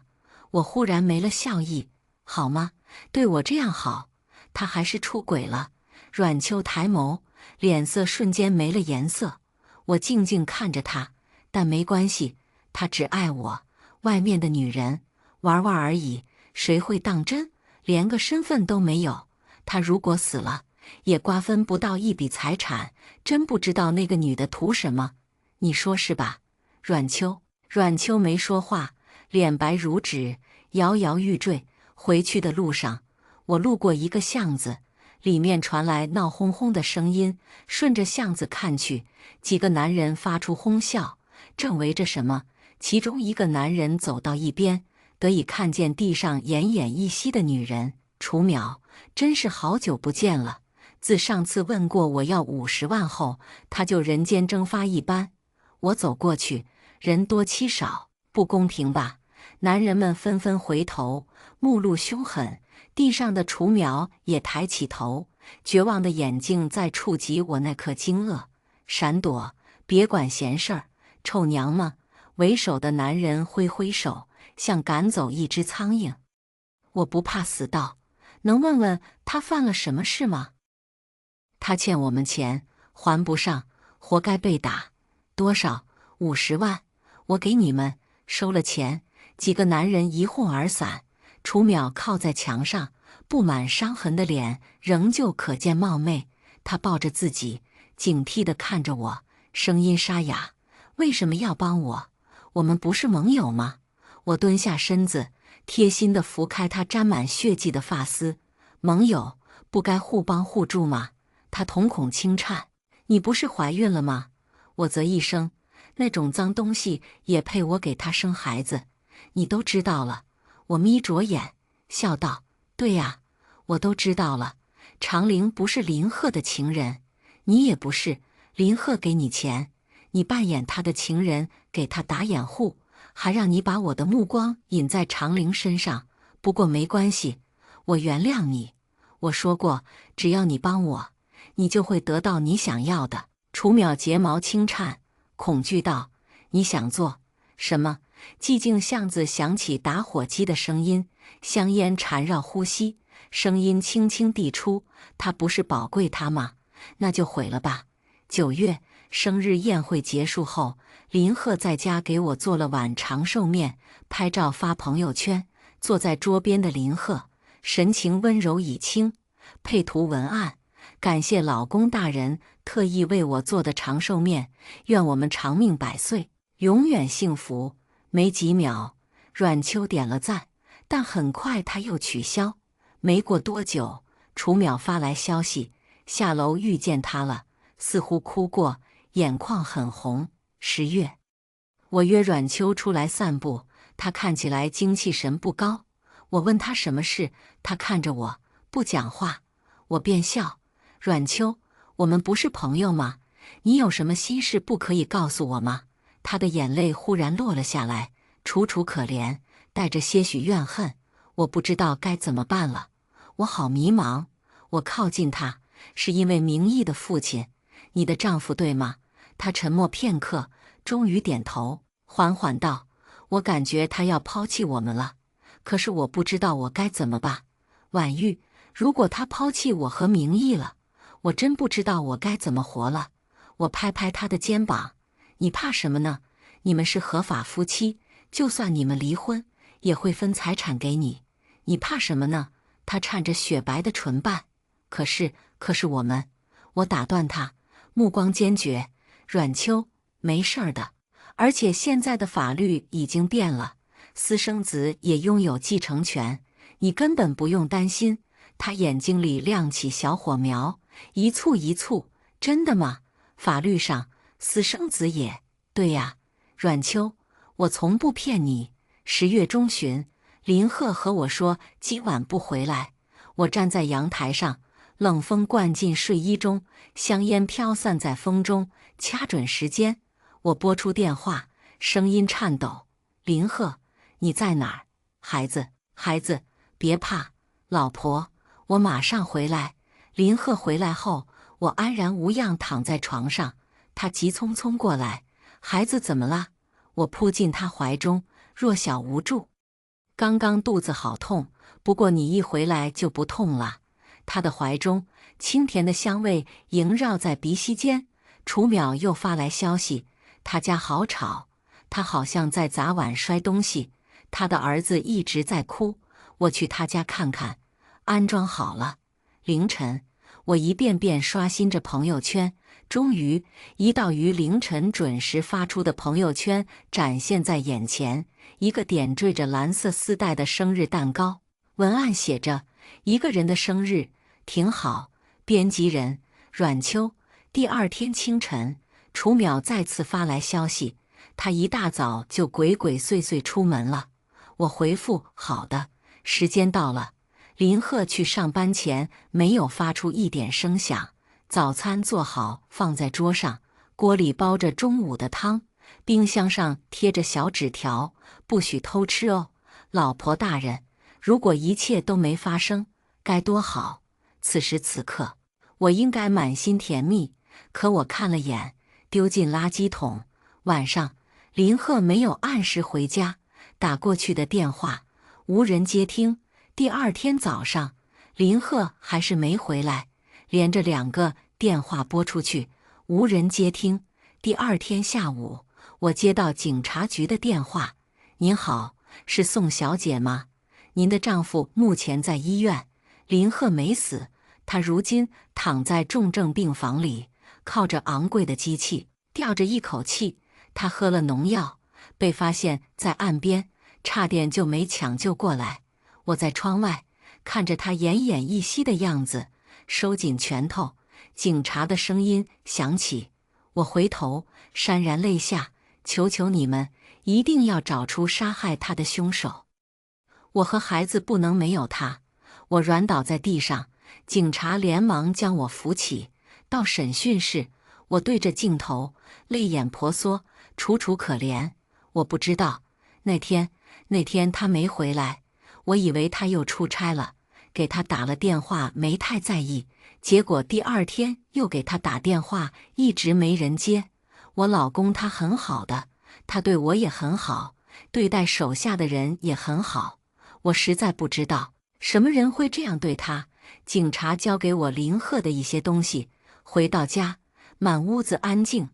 我忽然没了笑意。好吗？对我这样好，他还是出轨了。阮秋抬眸，脸色瞬间没了颜色。我静静看着他，但没关系，他只爱我，外面的女人玩玩而已，谁会当真？连个身份都没有，他如果死了，也瓜分不到一笔财产，真不知道那个女的图什么，你说是吧？阮秋没说话，脸白如纸，摇摇欲坠。回去的路上，我路过一个巷子，里面传来闹哄哄的声音，顺着巷子看去，几个男人发出哄笑，正围着什么。其中一个男人走到一边，得以看见地上奄奄一息的女人。楚淼，真是好久不见了。自上次问过我要50万后，他就人间蒸发一般。我走过去，人多欺少，不公平吧？男人们纷纷回头，目露凶狠。地上的楚淼也抬起头，绝望的眼睛在触及我那颗惊愕。闪躲，别管闲事儿，臭娘们！为首的男人挥挥手，像赶走一只苍蝇。我不怕死道，能问问他犯了什么事吗？他欠我们钱，还不上，活该被打。多少？50万，我给你们。收了钱，几个男人一哄而散。楚淼靠在墙上，布满伤痕的脸仍旧可见冒昧。他抱着自己，警惕地看着我，声音沙哑：为什么要帮我？我们不是盟友吗？我蹲下身子，贴心地拂开他沾满血迹的发丝。盟友不该互帮互助吗？他瞳孔轻颤：你不是怀孕了吗？我啧一声，那种脏东西也配我给他生孩子？你都知道了。我眯着眼，笑道：对呀，我都知道了。长陵不是林鹤的情人，你也不是。林鹤给你钱，你扮演他的情人，给他打掩护，还让你把我的目光引在长陵身上。不过没关系，我原谅你。我说过，只要你帮我，你就会得到你想要的。楚淼睫毛轻颤，恐惧道：你想做什么？寂静巷子响起打火机的声音，香烟缠绕呼吸，声音轻轻递出：他不是宝贵他吗？那就毁了吧。9月生日宴会结束后，林鹤在家给我做了碗长寿面，拍照发朋友圈。坐在桌边的林鹤神情温柔以清，配图文案：感谢老公大人特意为我做的长寿面，愿我们长命百岁，永远幸福。没几秒，阮秋点了赞，但很快他又取消。没过多久，楚淼发来消息，下楼遇见他了，似乎哭过，眼眶很红。10月，我约阮秋出来散步，他看起来精气神不高。我问他什么事，他看着我，不讲话。我便笑：阮秋，我们不是朋友吗？你有什么心事不可以告诉我吗？他的眼泪忽然落了下来，楚楚可怜，带着些许怨恨。我不知道该怎么办了，我好迷茫。我靠近他，是因为明义的父亲，你的丈夫对吗？他沉默片刻，终于点头，缓缓道：我感觉他要抛弃我们了，可是我不知道我该怎么办。婉玉，如果他抛弃我和明义了，我真不知道我该怎么活了。我拍拍他的肩膀：你怕什么呢？你们是合法夫妻，就算你们离婚，也会分财产给你。你怕什么呢？他颤着雪白的唇瓣。可是我们……我打断他，目光坚决：阮秋，没事儿的，而且现在的法律已经变了，私生子也拥有继承权，你根本不用担心。他眼睛里亮起小火苗，一簇一簇。真的吗？法律上，私生子也……对呀，阮秋，我从不骗你。10月中旬，林鹤和我说今晚不回来。我站在阳台上，冷风灌进睡衣中，香烟飘散在风中。掐准时间，我拨出电话，声音颤抖：“林鹤，你在哪儿？孩子，别怕，老婆，我马上回来。”林鹤回来后，我安然无恙躺在床上，他急匆匆过来：“孩子怎么了？”我扑进他怀中，弱小无助：“刚刚肚子好痛，不过你一回来就不痛了。”他的怀中，清甜的香味萦绕在鼻息间。楚淼又发来消息，他家好吵，他好像在砸碗摔东西，他的儿子一直在哭。我去他家看看，安装好了。凌晨，我一遍遍刷新着朋友圈，终于，一道于凌晨准时发出的朋友圈展现在眼前，一个点缀着蓝色丝带的生日蛋糕，文案写着：“一个人的生日，挺好。”编辑人：阮秋。第二天清晨，楚淼再次发来消息，他一大早就鬼鬼祟祟出门了。我回复：“好的，时间到了。”林鹤去上班前没有发出一点声响。早餐做好放在桌上，锅里煲着中午的汤，冰箱上贴着小纸条：“不许偷吃哦，老婆大人。”如果一切都没发生，该多好！此时此刻，我应该满心甜蜜。可我看了眼，丢进垃圾桶。晚上，林鹤没有按时回家，打过去的电话无人接听。第二天早上，林鹤还是没回来，连着2个电话拨出去，无人接听。第二天下午，我接到警察局的电话：“您好，是宋小姐吗？您的丈夫目前在医院，林鹤没死，他如今躺在重症病房里。”靠着昂贵的机器，吊着一口气。他喝了农药，被发现在岸边，差点就没抢救过来。我在窗外看着他奄奄一息的样子，收紧拳头。警察的声音响起，我回头潸然泪下：“求求你们，一定要找出杀害他的凶手！我和孩子不能没有他。”我软倒在地上，警察连忙将我扶起。到审讯室，我对着镜头，泪眼婆娑，楚楚可怜。我不知道，那天他没回来，我以为他又出差了，给他打了电话，没太在意。结果第二天又给他打电话，一直没人接。我老公他很好的，他对我也很好，对待手下的人也很好。我实在不知道什么人会这样对他。警察交给我林鹤的一些东西。回到家，满屋子安静。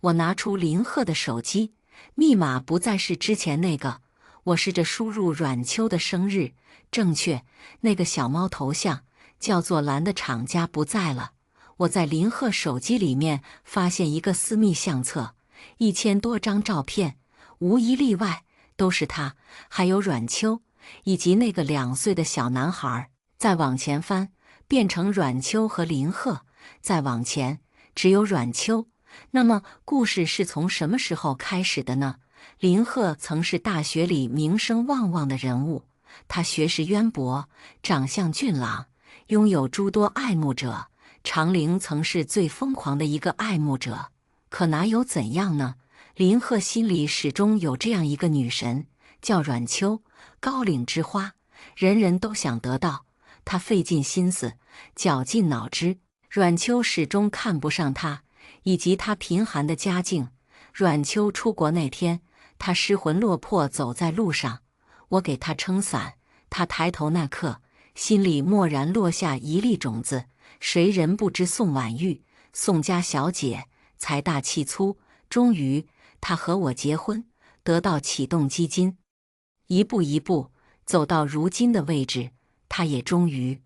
我拿出林鹤的手机，密码不再是之前那个。我试着输入阮秋的生日，正确，那个小猫头像叫做蓝的厂家不在了。我在林鹤手机里面发现一个私密相册，1000多张照片，无一例外都是他，还有阮秋以及那个2岁的小男孩。再往前翻，变成阮秋和林鹤。再往前，只有阮秋。那么，故事是从什么时候开始的呢？林鹤曾是大学里名声旺旺的人物，他学识渊博，长相俊朗，拥有诸多爱慕者。长陵曾是最疯狂的一个爱慕者，可哪有怎样呢？林鹤心里始终有这样一个女神，叫阮秋，高岭之花，人人都想得到。他费尽心思，绞尽脑汁。阮秋始终看不上他，以及他贫寒的家境。阮秋出国那天，他失魂落魄走在路上，我给他撑伞，他抬头那刻，心里蓦然落下一粒种子。谁人不知宋婉玉，宋家小姐，财大气粗。终于，他和我结婚，得到启动基金，一步一步走到如今的位置。他也终于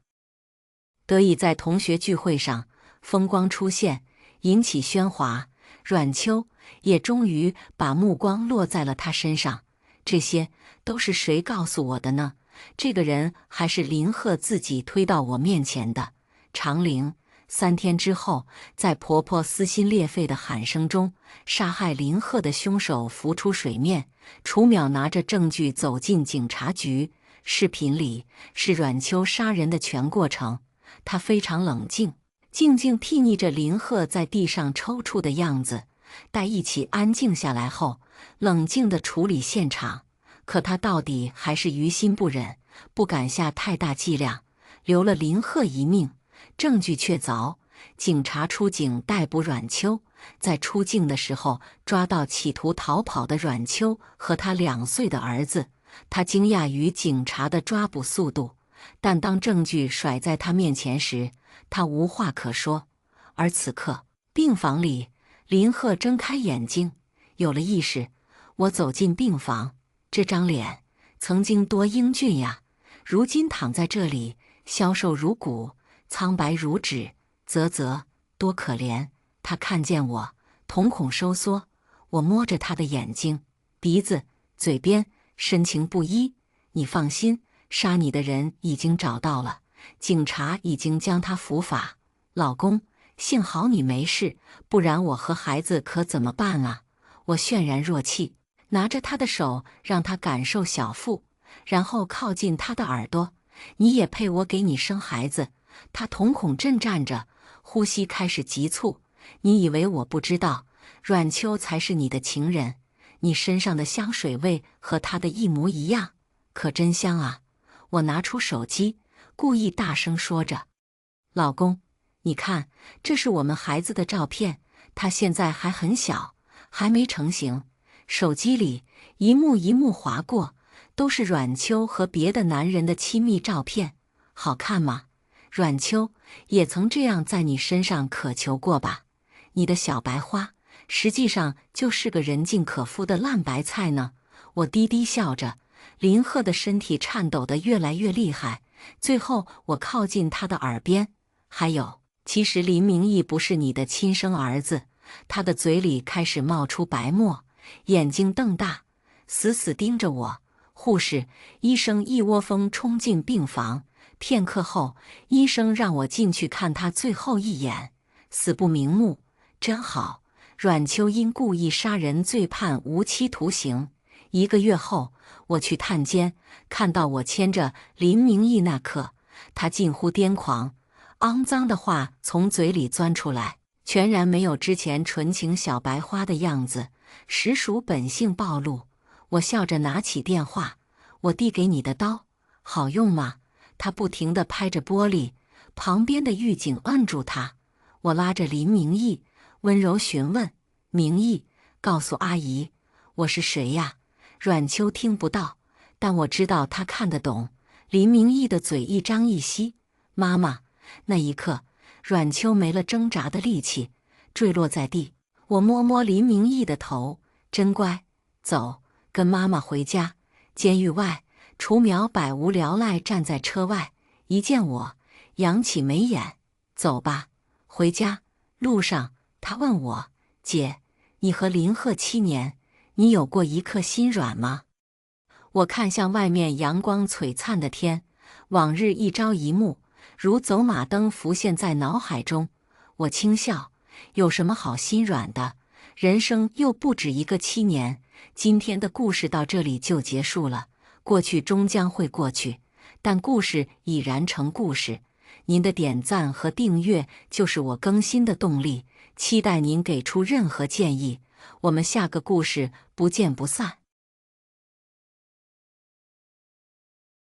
得以在同学聚会上风光出现，引起喧哗。阮秋也终于把目光落在了他身上。这些都是谁告诉我的呢？这个人还是林鹤自己推到我面前的。长陵3天之后，在婆婆撕心裂肺的喊声中，杀害林鹤的凶手浮出水面。楚淼拿着证据走进警察局，视频里是阮秋杀人的全过程。他非常冷静，静静睥睨着林鹤在地上抽搐的样子。待一起安静下来后，冷静地处理现场。可他到底还是于心不忍，不敢下太大剂量，留了林鹤一命。证据确凿，警察出警逮捕阮秋，在出境的时候抓到企图逃跑的阮秋和他2岁的儿子。他惊讶于警察的抓捕速度，但当证据甩在他面前时，他无话可说。而此刻，病房里，林鹤睁开眼睛，有了意识。我走进病房，这张脸曾经多英俊呀，如今躺在这里，消瘦如骨，苍白如纸，多可怜。他看见我，瞳孔收缩。我摸着他的眼睛、鼻子、嘴边，深情不一。你放心，杀你的人已经找到了，警察已经将他伏法。老公，幸好你没事，不然我和孩子可怎么办啊？我泫然若泣，拿着他的手让他感受小腹，然后靠近他的耳朵。你也配我给你生孩子？他瞳孔震颤着，呼吸开始急促。你以为我不知道，阮秋才是你的情人？你身上的香水味和他的一模一样，可真香啊！我拿出手机，故意大声说着：“老公，你看，这是我们孩子的照片，他现在还很小，还没成型。”手机里一幕一幕划过，都是阮秋和别的男人的亲密照片，好看吗？阮秋也曾这样在你身上渴求过吧？你的小白花，实际上就是个人尽可夫的烂白菜呢。我低低笑着，林鹤的身体颤抖得越来越厉害。最后，我靠近他的耳边，还有，其实林明义不是你的亲生儿子。他的嘴里开始冒出白沫，眼睛瞪大，死死盯着我。护士、医生一窝蜂冲进病房。片刻后，医生让我进去看他最后一眼。死不瞑目，真好。阮秋因故意杀人罪判无期徒刑。1个月后，我去探监，看到我牵着林明义那刻，他近乎癫狂，肮脏的话从嘴里钻出来，全然没有之前纯情小白花的样子，实属本性暴露。我笑着拿起电话：“我递给你的刀，好用吗？”他不停地拍着玻璃，旁边的狱警摁住他。我拉着林明义，温柔询问：“明义，告诉阿姨，我是谁呀？”阮秋听不到，但我知道他看得懂。林明义的嘴一张一吸：“妈妈。”那一刻，阮秋没了挣扎的力气，坠落在地。我摸摸林明义的头：“真乖，走，跟妈妈回家。”监狱外，楚淼百无聊赖站在车外，一见我，扬起眉眼：“走吧，回家。”路上，他问我：“姐，你和林鹤7年，你有过一刻心软吗？”我看向外面阳光璀璨的天，往日一朝一暮，如走马灯浮现在脑海中。我轻笑：“有什么好心软的？人生又不止一个7年。”今天的故事到这里就结束了。过去终将会过去，但故事已然成故事。您的点赞和订阅就是我更新的动力，期待您给出任何建议。我们下个故事不见不散。